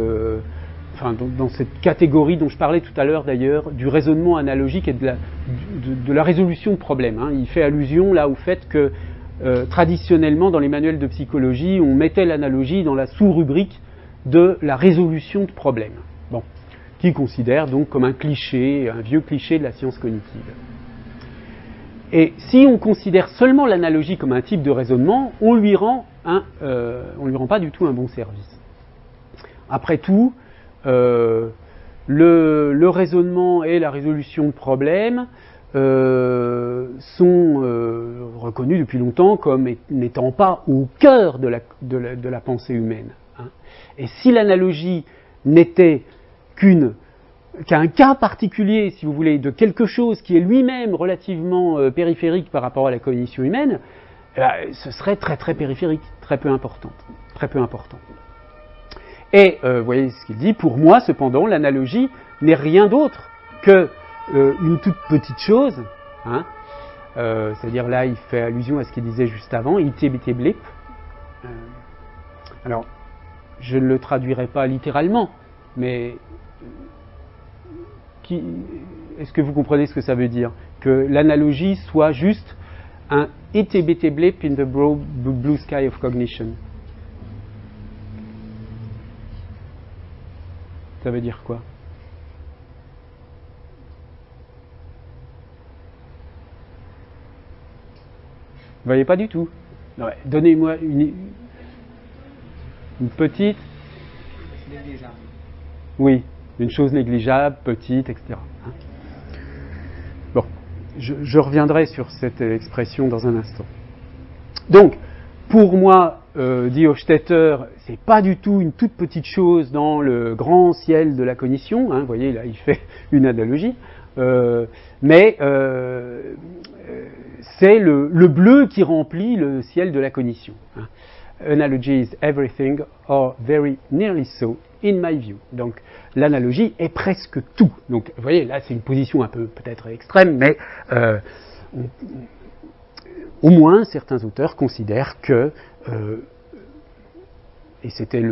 dans cette catégorie dont je parlais tout à l'heure d'ailleurs, du raisonnement analogique et de la résolution de problèmes. Hein. Il fait allusion là au fait que traditionnellement, dans les manuels de psychologie, on mettait l'analogie dans la sous-rubrique de la résolution de problèmes. Bon, qui considère donc comme un cliché, un vieux cliché de la science cognitive. Et si on considère seulement l'analogie comme un type de raisonnement, on lui rend pas du tout un bon service. Après tout, le raisonnement et la résolution de problèmes sont reconnus depuis longtemps comme n'étant pas au cœur de la pensée humaine. Hein. Et si l'analogie n'était qu'un cas particulier, si vous voulez, de quelque chose qui est lui-même relativement périphérique par rapport à la cognition humaine, ce serait très très périphérique, très peu important. Et vous voyez ce qu'il dit, pour moi cependant, l'analogie n'est rien d'autre que une toute petite chose, hein, c'est-à-dire là il fait allusion à ce qu'il disait juste avant, blip. Alors, je ne le traduirai pas littéralement, mais est-ce que vous comprenez ce que ça veut dire? Que l'analogie soit juste un itty bitty blip in the blue sky of cognition. Ça veut dire quoi? Vous voyez pas du tout? Ouais, donnez-moi une petite. Négligeable. Oui, une chose négligeable, petite, etc. Bon, je reviendrai sur cette expression dans un instant. Donc, pour moi, dit Hofstetter, c'est pas du tout une toute petite chose dans le grand ciel de la cognition. Vous voyez, là, il fait une analogie. Mais c'est le bleu qui remplit le ciel de la cognition. Analogy is everything, or very nearly so, in my view. Donc, l'analogie est presque tout. Donc, vous voyez, là, c'est une position un peu peut-être extrême, mais au moins, certains auteurs considèrent que, et c'était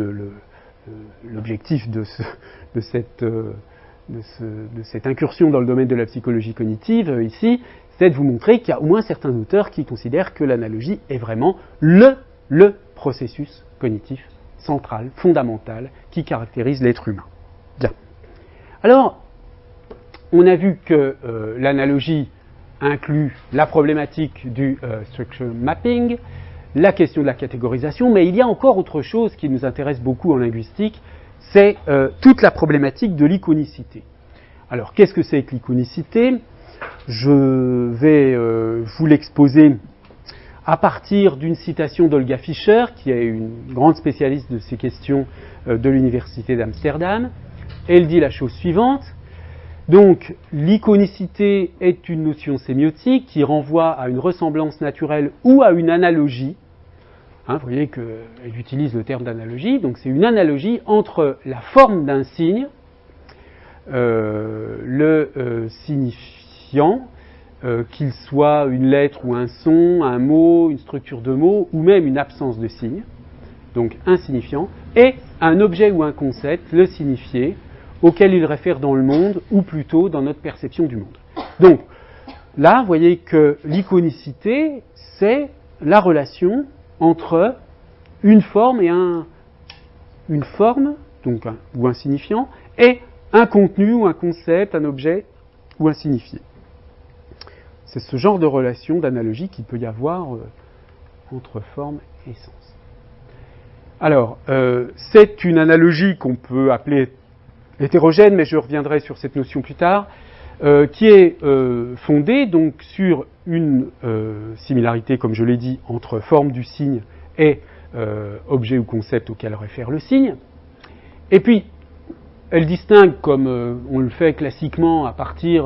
l'objectif de cette incursion dans le domaine de la psychologie cognitive, ici, c'est de vous montrer qu'il y a au moins certains auteurs qui considèrent que l'analogie est vraiment le processus cognitif central, fondamental, qui caractérise l'être humain. Bien. Alors, on a vu que l'analogie inclut la problématique du structure mapping, la question de la catégorisation, mais il y a encore autre chose qui nous intéresse beaucoup en linguistique, c'est toute la problématique de l'iconicité. Alors, qu'est-ce que c'est que l'iconicité? Je vais vous l'exposer à partir d'une citation d'Olga Fischer, qui est une grande spécialiste de ces questions de l'Université d'Amsterdam. Elle dit la chose suivante. Donc, l'iconicité est une notion sémiotique qui renvoie à une ressemblance naturelle ou à une analogie. Vous voyez qu'elle utilise le terme d'analogie. Donc, c'est une analogie entre la forme d'un signe, le signifiant, qu'il soit une lettre ou un son, un mot, une structure de mots, ou même une absence de signe, donc un signifiant, et un objet ou un concept, le signifié, auquel il réfère dans le monde, ou plutôt dans notre perception du monde. Donc, là, vous voyez que l'iconicité, c'est la relation entre une forme et une forme, donc ou un signifiant, et un contenu ou un concept, un objet ou un signifié. C'est ce genre de relation, d'analogie qu'il peut y avoir entre forme et sens. Alors, c'est une analogie qu'on peut appeler hétérogène, mais je reviendrai sur cette notion plus tard, qui est fondée donc sur une similarité, comme je l'ai dit, entre forme du signe et objet ou concept auquel réfère le signe. Et puis, elle distingue, comme on le fait classiquement à partir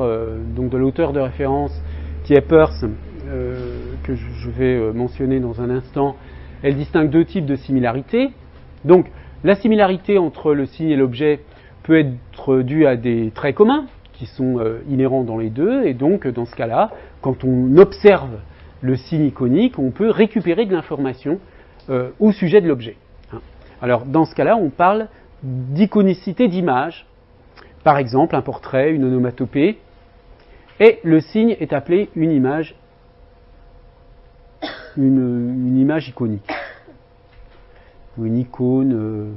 donc de l'auteur de référence, qui est Peirce, que je vais mentionner dans un instant. Elle distingue deux types de similarités. Donc, la similarité entre le signe et l'objet peut être due à des traits communs qui sont inhérents dans les deux, et donc, dans ce cas-là, quand on observe le signe iconique, on peut récupérer de l'information au sujet de l'objet. Alors, dans ce cas-là, on parle d'iconicité d'image. Par exemple, un portrait, une onomatopée, et le signe est appelé une image iconique, ou une icône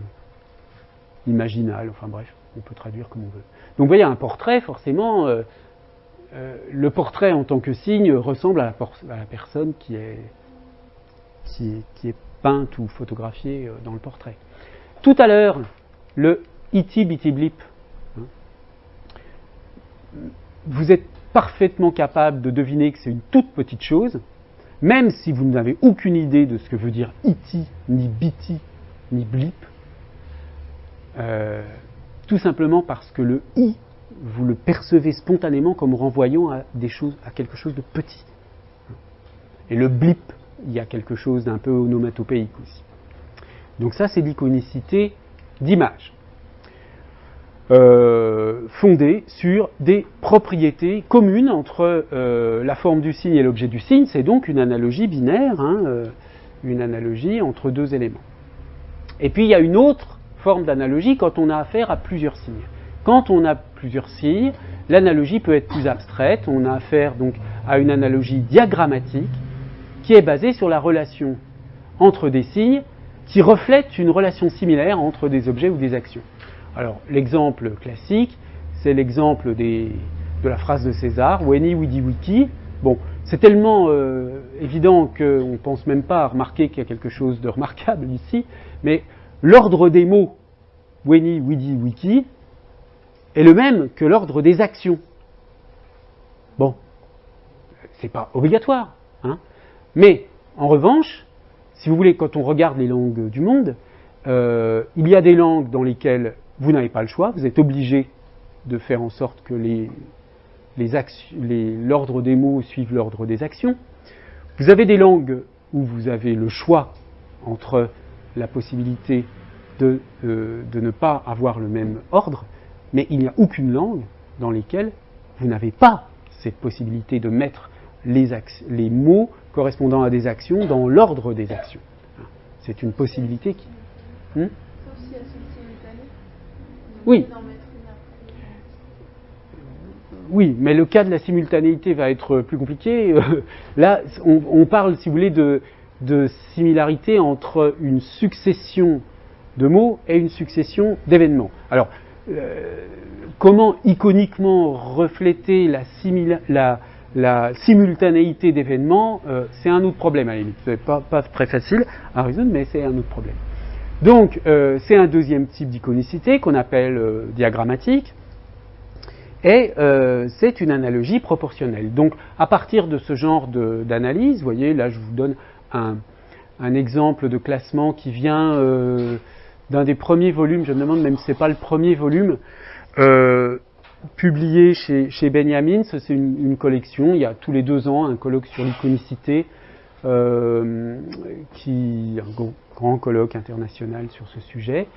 imaginale, enfin bref, on peut traduire comme on veut. Donc vous voyez, un portrait, forcément, le portrait en tant que signe ressemble à la personne qui est peinte ou photographiée dans le portrait. Tout à l'heure, le itty bitty blip, vous êtes parfaitement capable de deviner que c'est une toute petite chose, même si vous n'avez aucune idée de ce que veut dire itty, ni bitty, ni blip, tout simplement parce que le i, vous le percevez spontanément comme renvoyant à quelque chose de petit. Et le blip, il y a quelque chose d'un peu onomatopéique aussi. Donc ça, c'est l'iconicité d'image. Fondée sur des propriétés communes entre la forme du signe et l'objet du signe. C'est donc une analogie binaire, une analogie entre deux éléments. Et puis il y a une autre forme d'analogie quand on a affaire à plusieurs signes. Quand on a plusieurs signes, l'analogie peut être plus abstraite. On a affaire donc à une analogie diagrammatique qui est basée sur la relation entre des signes qui reflètent une relation similaire entre des objets ou des actions. Alors, l'exemple classique, c'est l'exemple de la phrase de César, Weni, Widi, Wiki. Bon, c'est tellement évident qu'on ne pense même pas à remarquer qu'il y a quelque chose de remarquable ici, mais l'ordre des mots, Weni, Widi, Wiki, est le même que l'ordre des actions. Bon, c'est pas obligatoire, hein, mais en revanche, si vous voulez, quand on regarde les langues du monde, il y a des langues dans lesquelles vous n'avez pas le choix, vous êtes obligé de faire en sorte que l'ordre des mots suive l'ordre des actions. Vous avez des langues où vous avez le choix entre la possibilité de ne pas avoir le même ordre, mais il n'y a aucune langue dans lesquelles vous n'avez pas cette possibilité de mettre les mots correspondant à des actions dans l'ordre des actions. C'est une possibilité qui... Sauf si elles sont simultanées. Oui. Oui, mais le cas de la simultanéité va être plus compliqué. Là, on parle, si vous voulez, de similarité entre une succession de mots et une succession d'événements. Alors, comment iconiquement refléter la simultanéité d'événements, c'est un autre problème à la limite. C'est pas très facile à résoudre, mais c'est un autre problème. Donc, c'est un deuxième type d'iconicité qu'on appelle diagrammatique, et c'est une analogie proportionnelle. Donc, à partir de ce genre d'analyse, vous voyez, là je vous donne un exemple de classement qui vient d'un des premiers volumes, je me demande même si ce n'est pas le premier volume, publié chez Benjamin. C'est une collection, il y a tous les 2 ans un colloque sur l'iconicité, un grand colloque international sur ce sujet,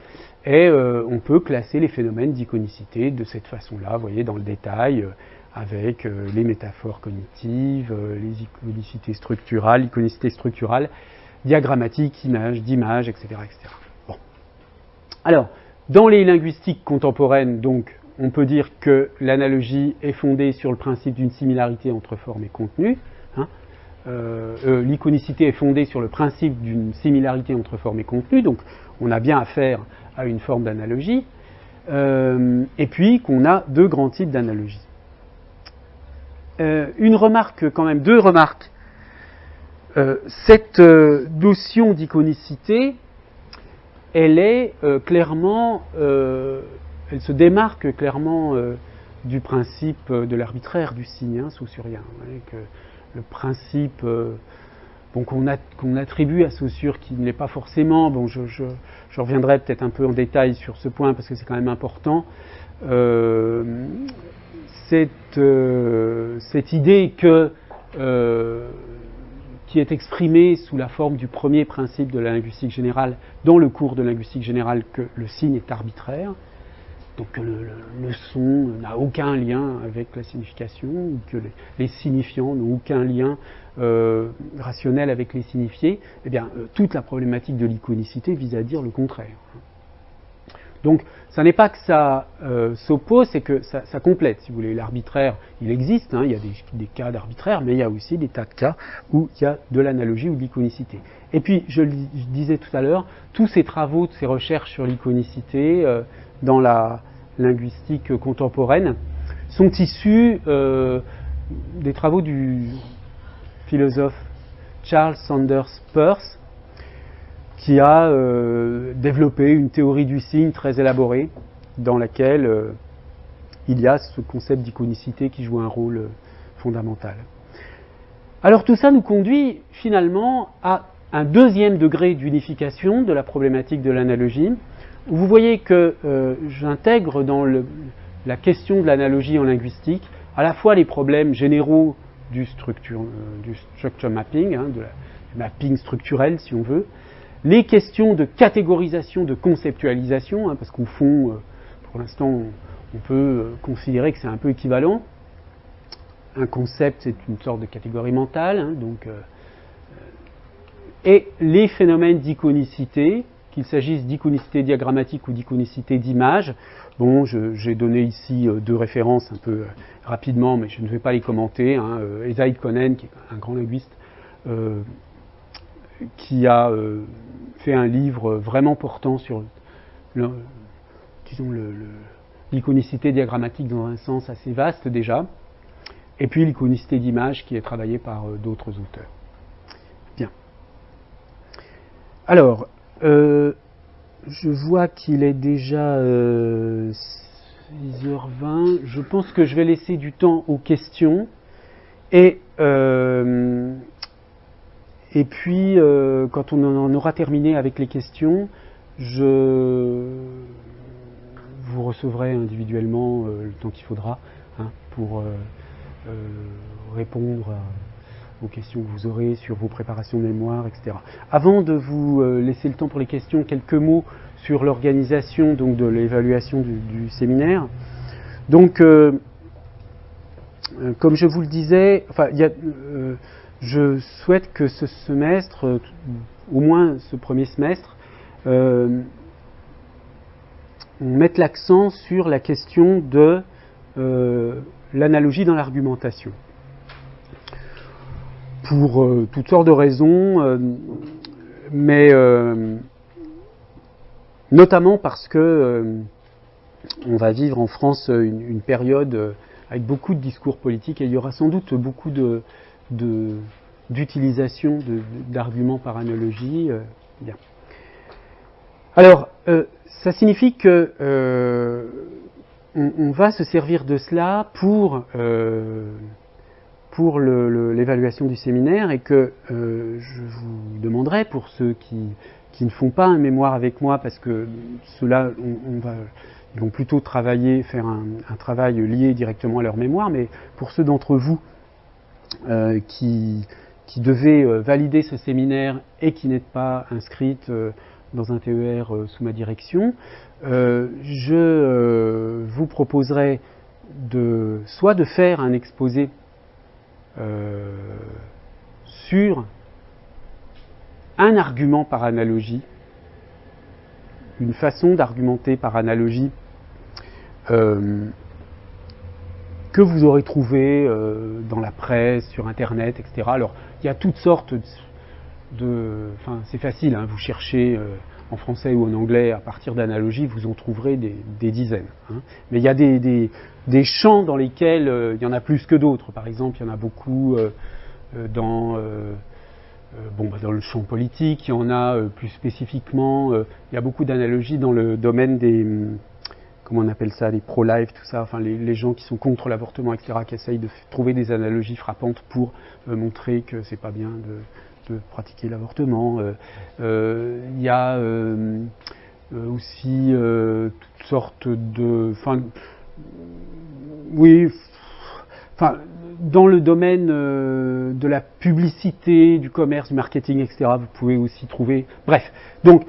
et on peut classer les phénomènes d'iconicité de cette façon-là, vous voyez, dans le détail, avec les métaphores cognitives, les iconicités structurales, l'iconicité structurale, diagrammatique, d'image, etc., etc. Bon. Alors, dans les linguistiques contemporaines, donc, on peut dire que l'analogie est fondée sur le principe d'une similarité entre forme et contenu. Hein. L'iconicité est fondée sur le principe d'une similarité entre forme et contenu, donc on a bien affaire à une forme d'analogie, et puis qu'on a 2 grands types d'analogie. Une remarque, quand même, 2 remarques. Cette notion d'iconicité, elle est clairement, elle se démarque clairement du principe de l'arbitraire du signe saussurien. Vous voyez que le principe qu'on attribue à Saussure, qui ne l'est pas forcément, bon, je reviendrai peut-être un peu en détail sur ce point parce que c'est quand même important, cette idée qui est exprimée sous la forme du premier principe de la linguistique générale dans le cours de linguistique générale, que le signe est arbitraire, donc que le son n'a aucun lien avec la signification, ou que les signifiants n'ont aucun lien rationnel avec les signifiés, eh bien, toute la problématique de l'iconicité vise à dire le contraire. Donc, ça n'est pas que ça s'oppose, c'est que ça complète, si vous voulez. L'arbitraire, il existe, hein, il y a des cas d'arbitraire, mais il y a aussi des tas de cas où il y a de l'analogie ou de l'iconicité. Et puis, je disais tout à l'heure, tous ces travaux, ces recherches sur l'iconicité dans la linguistique contemporaine sont issus des travaux du philosophe Charles Sanders Peirce, qui a développé une théorie du signe très élaborée, dans laquelle il y a ce concept d'iconicité qui joue un rôle fondamental. Alors tout ça nous conduit finalement à un 2e degré d'unification de la problématique de l'analogie. Vous voyez que j'intègre dans la question de l'analogie en linguistique à la fois les problèmes généraux du structure mapping, hein, du mapping structurel si on veut, les questions de catégorisation, de conceptualisation, hein, parce qu'au fond, pour l'instant, on peut considérer que c'est un peu équivalent. Un concept, c'est une sorte de catégorie mentale, hein, donc, et les phénomènes d'iconicité, qu'il s'agisse d'iconicité diagrammatique ou d'iconicité d'image. Bon, j'ai donné ici deux références un peu rapidement, mais je ne vais pas les commenter. Esaïd Conen, qui est un grand linguiste, qui a fait un livre vraiment portant sur l'iconicité diagrammatique dans un sens assez vaste déjà, et puis l'iconicité d'image qui est travaillée par d'autres auteurs. Bien. Alors, je vois qu'il est déjà 6h20. Je pense que je vais laisser du temps aux questions. Et puis, quand on en aura terminé avec les questions, vous recevrez individuellement le temps qu'il faudra pour répondre aux questions que vous aurez sur vos préparations de mémoire, etc. Avant de vous laisser le temps pour les questions, quelques mots sur l'organisation donc de l'évaluation du séminaire. Donc, comme je vous le disais, je souhaite que ce semestre, au moins ce premier semestre, on mette l'accent sur la question de l'analogie dans l'argumentation. Pour toutes sortes de raisons, mais notamment parce que on va vivre en France une période avec beaucoup de discours politiques et il y aura sans doute beaucoup d'utilisation d'arguments par analogie. Bien. Alors, ça signifie que on va se servir de cela pour l'évaluation du séminaire et que je vous demanderai, pour ceux qui ne font pas un mémoire avec moi, parce que ceux-là, ils vont plutôt faire un travail lié directement à leur mémoire, mais pour ceux d'entre vous qui devaient valider ce séminaire et qui n'êtes pas inscrites dans un TER sous ma direction, je vous proposerai soit de faire un exposé sur un argument par analogie, une façon d'argumenter par analogie que vous aurez trouvé dans la presse, sur Internet, etc. Alors, il y a toutes sortes c'est facile, vous cherchez en français ou en anglais à partir d'analogies, vous en trouverez des dizaines. Mais il y a des champs dans lesquels il y en a plus que d'autres. Par exemple, il y en a beaucoup dans le champ politique, il y en a plus spécifiquement, il y a beaucoup d'analogies dans le domaine des, comment on appelle ça, les pro-life, tout ça, les gens qui sont contre l'avortement, etc., qui essayent de trouver des analogies frappantes pour montrer que c'est pas bien de pratiquer l'avortement. Il y a aussi toutes sortes de... dans le domaine de la publicité, du commerce, du marketing, etc., vous pouvez aussi trouver... Bref, donc,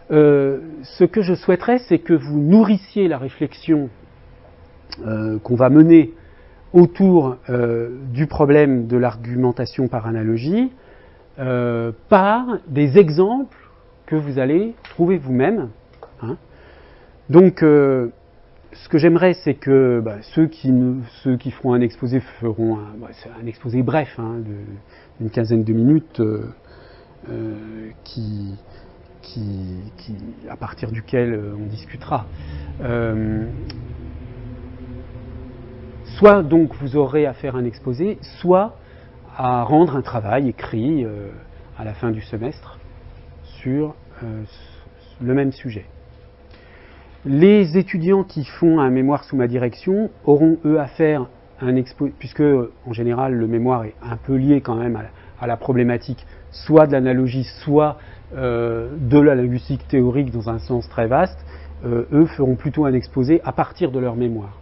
ce que je souhaiterais, c'est que vous nourrissiez la réflexion qu'on va mener autour du problème de l'argumentation par analogie, par des exemples que vous allez trouver vous-même. Donc, ce que j'aimerais, c'est que ceux qui feront un exposé feront un exposé bref, d'une quinzaine de minutes, à partir duquel on discutera. Soit donc vous aurez à faire un exposé, soit à rendre un travail écrit à la fin du semestre sur le même sujet. Les étudiants qui font un mémoire sous ma direction auront eux à faire un exposé, puisque en général le mémoire est un peu lié quand même à la problématique soit de l'analogie, soit de la linguistique théorique dans un sens très vaste. Eux feront plutôt un exposé à partir de leur mémoire,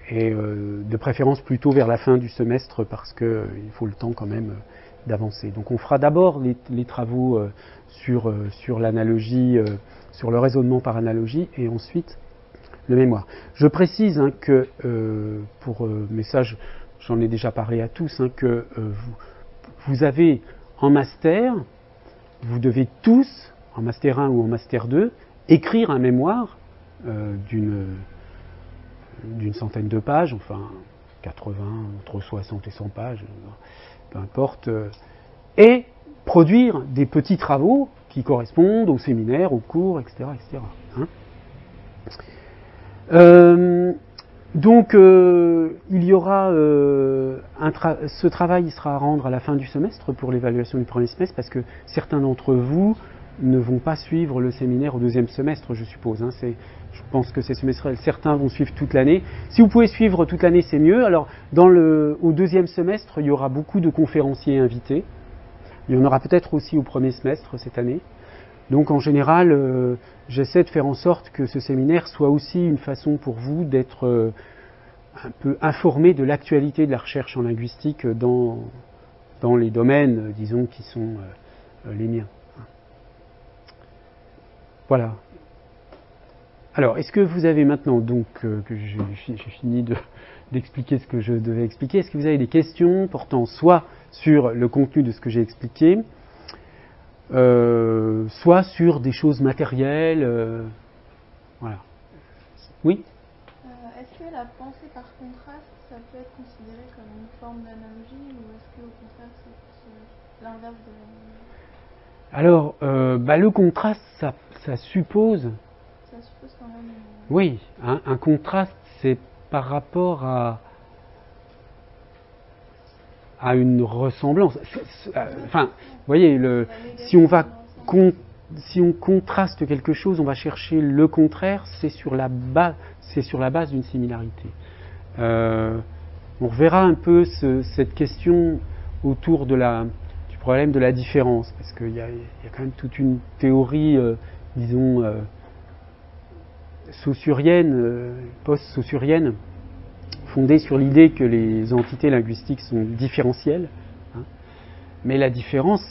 et de préférence plutôt vers la fin du semestre parce qu'il faut le temps quand même d'avancer. Donc on fera d'abord les travaux sur l'analogie, sur le raisonnement par analogie, et ensuite le mémoire. Je précise que mais ça j'en ai déjà parlé à tous, que vous avez en master, vous devez tous, en master 1 ou en master 2, écrire un mémoire d'une centaine de pages, enfin 80, entre 60 et 100 pages, peu importe, et produire des petits travaux qui correspondent au séminaire, au cours, etc. etc. Hein. Donc, il y aura ce travail sera à rendre à la fin du semestre pour l'évaluation du premier semestre, parce que certains d'entre vous ne vont pas suivre le séminaire au deuxième semestre, je suppose. Hein. Je pense que c'est semestriel. Certains vont suivre toute l'année. Si vous pouvez suivre toute l'année, c'est mieux. Alors, au deuxième semestre, il y aura beaucoup de conférenciers invités. Il y en aura peut-être aussi au premier semestre cette année. Donc, en général, j'essaie de faire en sorte que ce séminaire soit aussi une façon pour vous d'être un peu informé de l'actualité de la recherche en linguistique dans les domaines, disons, qui sont les miens. Voilà. Alors, est-ce que vous avez maintenant, donc, que j'ai fini d'expliquer ce que je devais expliquer, est-ce que vous avez des questions portant soit sur le contenu de ce que j'ai expliqué, soit sur des choses matérielles, voilà. Oui. Est-ce que la pensée par contraste, ça peut être considéré comme une forme d'analogie, ou est-ce qu'au contraire c'est l'inverse de l'analogie? Alors, le contraste, ça suppose... Ça suppose quand même... Oui, un contraste, c'est par rapport à une ressemblance. Enfin, vous voyez, si on contraste quelque chose, on va chercher le contraire, c'est sur la base d'une similarité. On reverra un peu cette question autour du problème de la différence, parce qu'il y a quand même toute une théorie, disons, saussurienne, post-saussurienne, fondée sur l'idée que les entités linguistiques sont différentielles. Hein. Mais la différence,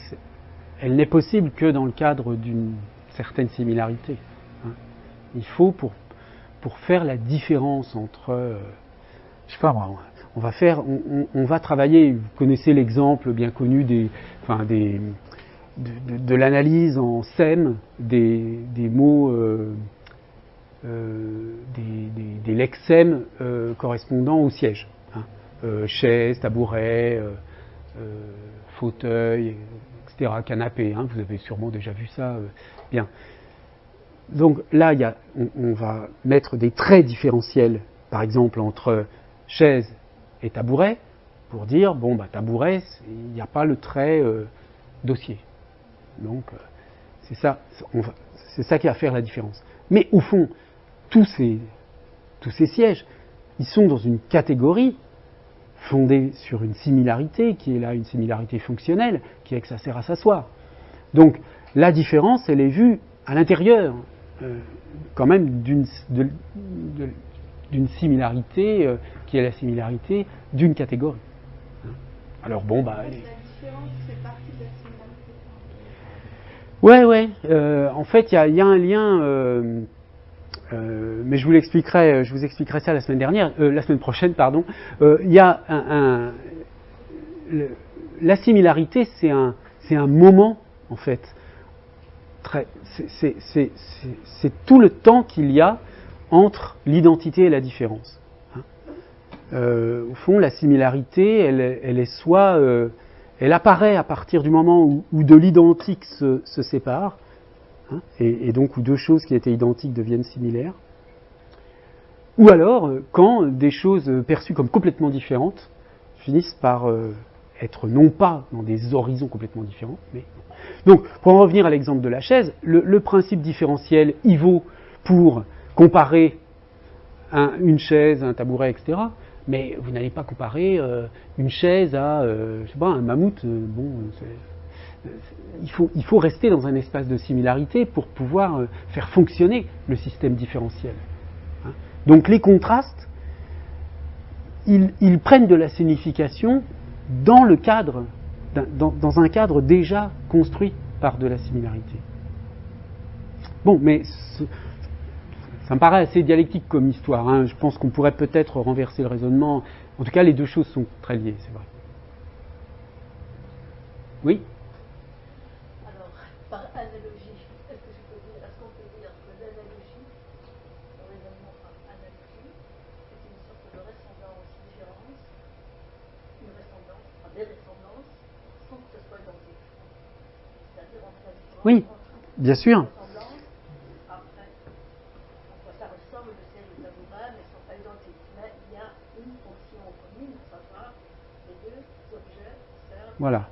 elle n'est possible que dans le cadre d'une certaine similarité. Hein. Il faut, pour faire la différence entre... je sais pas moi, on va travailler, vous connaissez l'exemple bien connu de l'analyse en SEM des mots... des lexèmes correspondant au siège. Hein. Chaise, tabouret, fauteuil, etc., canapé. Hein, vous avez sûrement déjà vu ça. Bien. Donc là, on va mettre des traits différentiels, par exemple, entre chaise et tabouret, pour dire, bon, tabouret, il n'y a pas le trait dossier. Donc, c'est ça qui va faire la différence. Mais au fond, tous ces sièges, ils sont dans une catégorie fondée sur une similarité, qui est là une similarité fonctionnelle, qui est que ça sert à s'asseoir. Donc, la différence, elle est vue à l'intérieur, quand même, d'une similarité, qui est la similarité d'une catégorie. Alors bon, la différence fait partie de la similarité. Ouais. En fait, il y a un lien... mais je vous expliquerai ça la semaine prochaine, pardon. Il y a la similarité, c'est un moment, en fait. C'est tout le temps qu'il y a entre l'identité et la différence. Au fond, la similarité, elle est soit... elle apparaît à partir du moment où de l'identique se sépare, et donc où deux choses qui étaient identiques deviennent similaires, ou alors quand des choses perçues comme complètement différentes finissent par être non pas dans des horizons complètement différents, mais... Donc, pour en revenir à l'exemple de la chaise, le principe différentiel, il vaut pour comparer une chaise, un tabouret, etc., mais vous n'allez pas comparer une chaise à, je sais pas, un mammouth. Il faut rester dans un espace de similarité pour pouvoir faire fonctionner le système différentiel. Hein. Donc les contrastes, ils prennent de la signification dans le cadre, dans un cadre déjà construit par de la similarité. Bon, mais ça me paraît assez dialectique comme histoire. Hein. Je pense qu'on pourrait peut-être renverser le raisonnement. En tout cas, les deux choses sont très liées, c'est vrai. Oui ? analogie, est-ce qu'on peut dire que l'analogie, le raisonnement par analogie, c'est une sorte de ressemblance-différence, une ressemblance, enfin des ressemblances, sans que ce soit identique. C'est-à-dire entre la différence Oui, entre bien sûr. ressemblance, après, ça ressemble de celle de tabouret, mais ne sont pas identiques. Mais il y a une fonction commune, à savoir les deux objets servent. Voilà.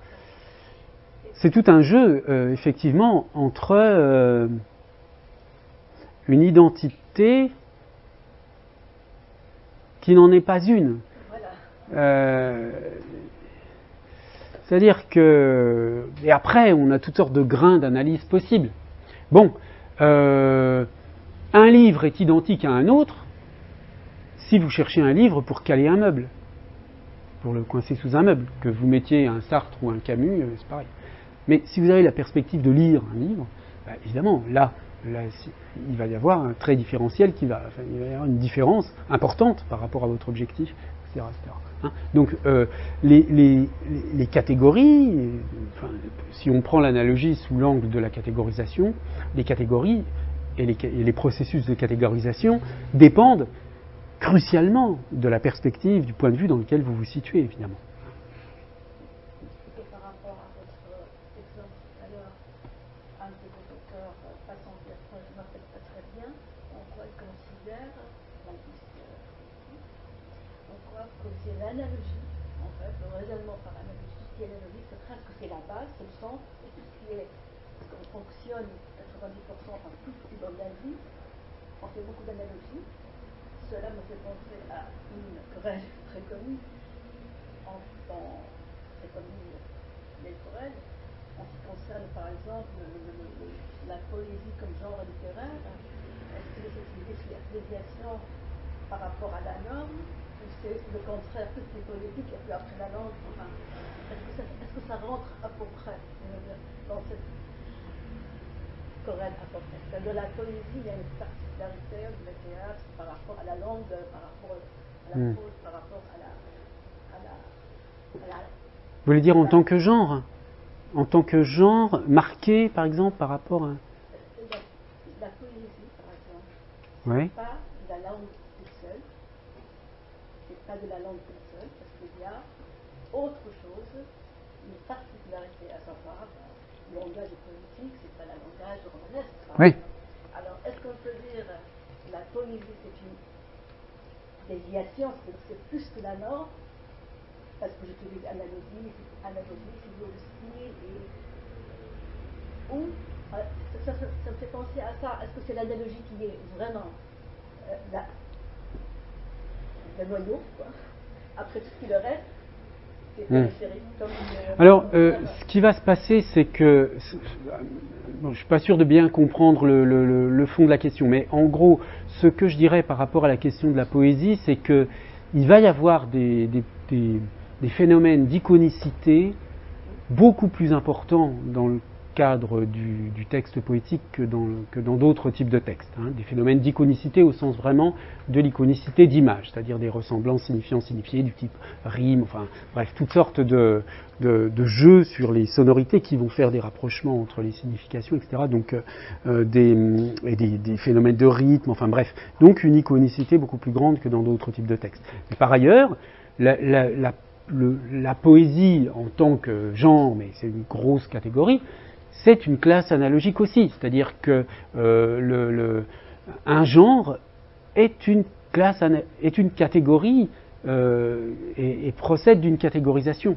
C'est tout un jeu, effectivement, entre une identité qui n'en est pas une. Voilà. C'est-à-dire que... Et après, on a toutes sortes de grains d'analyse possibles. Bon, un livre est identique à un autre si vous cherchez un livre pour caler un meuble, pour le coincer sous un meuble. Que vous mettiez un Sartre ou un Camus, c'est pareil. Mais si vous avez la perspective de lire un livre, bah, évidemment, là, il va y avoir un trait différentiel il va y avoir une différence importante par rapport à votre objectif, etc. etc. Hein, donc, les catégories, si on prend l'analogie sous l'angle de la catégorisation, les catégories et les processus de catégorisation dépendent crucialement de la perspective, du point de vue dans lequel vous vous situez, évidemment. Et par rapport à votre exemple tout à l'heure, un de vos auteurs, passant je ne me rappelle pas très bien, on quoi il considère, on croit que c'est l'analogie, en fait, le raisonnement par analogie, tout ce qui est analogie, c'est presque c'est la base, c'est le centre, et tout ce qui est, parce qu'on fonctionne 90%, enfin tout dans la vie, on fait beaucoup d'analogies. Cela me fait penser à une querelle très connue, très connue, les querelles, en ce qui concerne par exemple la poésie comme genre littéraire. Est-ce que c'est une déviation par rapport à la norme, ou c'est le contraire, tout est poétique et puis après la langue, enfin, est-ce que ça rentre à peu près dans cette querelle à peu près? De la poésie, il y a une particularité du théâtre par rapport à la langue, par rapport à la prose, par rapport à la. Vous voulez dire en tant que genre? En tant que genre marqué, par exemple, par rapport à... La poésie, par exemple, ouais. c'est pas de la langue toute seule, c'est pas de la langue toute seule, parce qu'il y a autre chose, une particularité à savoir, le langage politique, c'est pas le langage romanesque. Oui. Alors, est-ce qu'on peut dire que la poésie, c'est une déviation, c'est plus que la norme, parce que j'utilise analogie, c'est le style, ou ça me fait penser à ça. Est-ce que c'est l'analogie qui est vraiment le noyau, quoi. Après tout ce qui le reste, c'est périphérique. Alors, ce qui va se passer, c'est que... Bon, je ne suis pas sûr de bien comprendre le fond de la question, mais en gros, ce que je dirais par rapport à la question de la poésie, c'est qu'il va y avoir des phénomènes d'iconicité beaucoup plus importants dans le cadre du texte poétique que dans d'autres types de textes. Hein. Des phénomènes d'iconicité au sens vraiment de l'iconicité d'image, c'est-à-dire des ressemblances signifiant-signifiées du type rime, enfin bref, toutes sortes de jeux sur les sonorités qui vont faire des rapprochements entre les significations, etc. Donc des phénomènes de rythme, enfin bref. Donc une iconicité beaucoup plus grande que dans d'autres types de textes. Mais par ailleurs, la poésie en tant que genre, mais c'est une grosse catégorie, c'est une classe analogique aussi, c'est-à-dire que un genre est une catégorie et procède d'une catégorisation.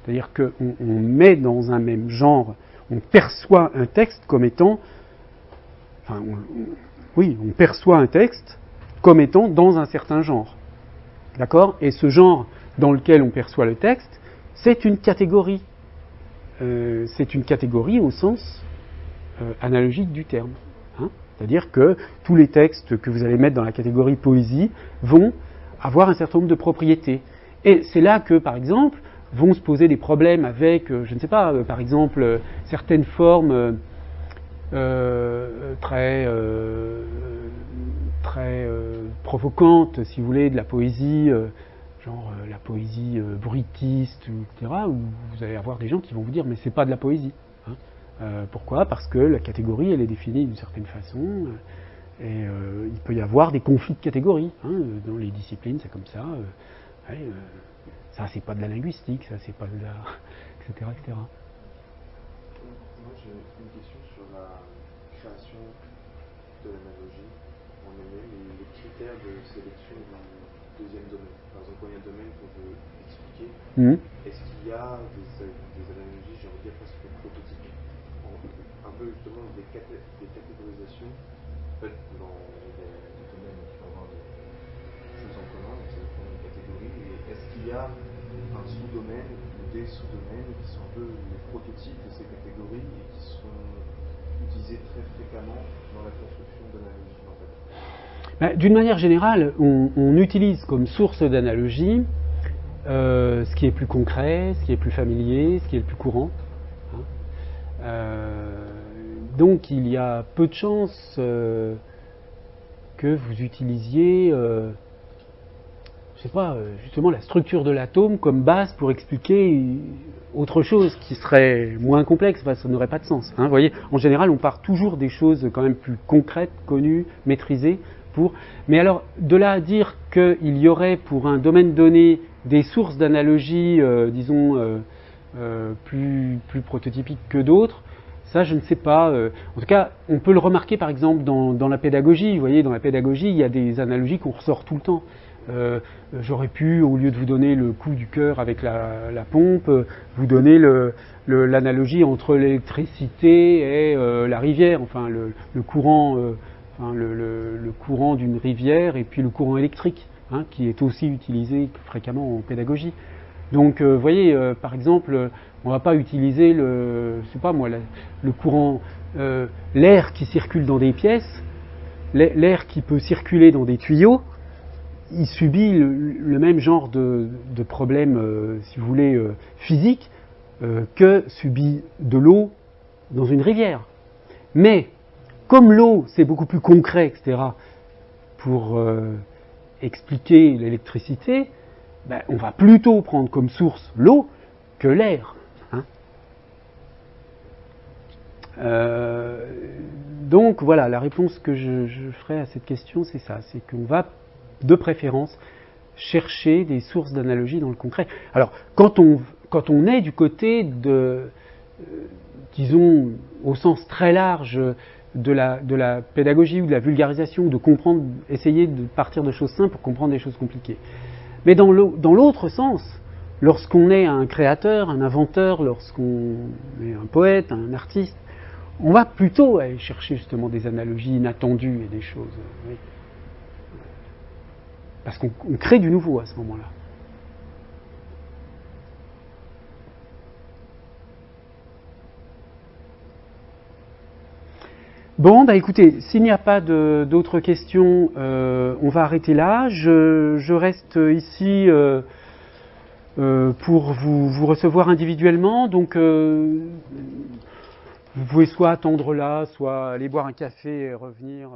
C'est-à-dire qu'on met dans un même genre, on perçoit un texte comme étant, enfin, on perçoit un texte comme étant dans un certain genre. D'accord ? Et ce genre dans lequel on perçoit le texte, c'est une catégorie. C'est une catégorie au sens analogique du terme. Hein. C'est-à-dire que tous les textes que vous allez mettre dans la catégorie poésie vont avoir un certain nombre de propriétés. Et c'est là que, par exemple, vont se poser des problèmes avec, je ne sais pas, par exemple, certaines formes très provocantes, si vous voulez, de la poésie, genre la poésie bruitiste, etc., où vous allez avoir des gens qui vont vous dire mais c'est pas de la poésie. Hein. Pourquoi? Parce que la catégorie, elle est définie d'une certaine façon, et il peut y avoir des conflits de catégories. Hein, dans les disciplines, c'est comme ça. Ça, c'est pas de la linguistique, ça, c'est pas de la... etc., etc. Moi, j'ai une question sur la création de l'analogie en elle-même et les critères de sélection du deuxième domaine. Par exemple, quand il y a un domaine qu'on veut expliquer, est-ce qu'il y a des analogies, j'ai envie de dire presque prototypiques, un peu justement des catégorisations faites dans les domaines où il faut avoir des choses en commun, donc ça dépend des catégories, et est-ce qu'il y a un sous-domaine ou des sous-domaines qui sont un peu les prototypes de ces catégories et qui sont utilisés très fréquemment dans la construction d'analogies en fait? D'une manière générale, on utilise comme source d'analogie ce qui est plus concret, ce qui est plus familier, ce qui est le plus courant. Hein. Donc il y a peu de chances que vous utilisiez je sais pas, justement la structure de l'atome comme base pour expliquer autre chose qui serait moins complexe, parce que ça n'aurait pas de sens. Hein, vous voyez, en général, on part toujours des choses quand même plus concrètes, connues, maîtrisées. Mais alors, de là à dire qu'il y aurait pour un domaine donné des sources d'analogie, disons, plus prototypiques que d'autres, ça, je ne sais pas. En tout cas, on peut le remarquer, par exemple, dans la pédagogie. Vous voyez, dans la pédagogie, il y a des analogies qu'on ressort tout le temps. J'aurais pu, au lieu de vous donner le coup du cœur avec la pompe, vous donner l'analogie entre l'électricité et la rivière, enfin le courant, le courant d'une rivière et puis le courant électrique, hein, qui est aussi utilisé fréquemment en pédagogie. Donc, vous voyez, par exemple, on ne va pas utiliser je sais pas moi, le courant, l'air qui circule dans des pièces, l'air qui peut circuler dans des tuyaux. Il subit le même genre de problème, si vous voulez, physique, que subit de l'eau dans une rivière. Mais, comme l'eau, c'est beaucoup plus concret, etc., pour expliquer l'électricité, on va plutôt prendre comme source l'eau que l'air. Hein. Donc, voilà, la réponse que je ferai à cette question, c'est ça, c'est qu'on va de préférence chercher des sources d'analogie dans le concret. Alors, quand on est du côté de, disons, au sens très large de la pédagogie ou de la vulgarisation, de comprendre, essayer de partir de choses simples pour comprendre des choses compliquées. Mais dans l'autre sens, lorsqu'on est un créateur, un inventeur, lorsqu'on est un poète, un artiste, on va plutôt aller chercher justement des analogies inattendues et des choses... Oui. Parce qu'on crée du nouveau à ce moment-là. Bon, écoutez, s'il n'y a pas d'autres questions, on va arrêter là. Je reste ici pour vous recevoir individuellement. Donc, vous pouvez soit attendre là, soit aller boire un café et revenir.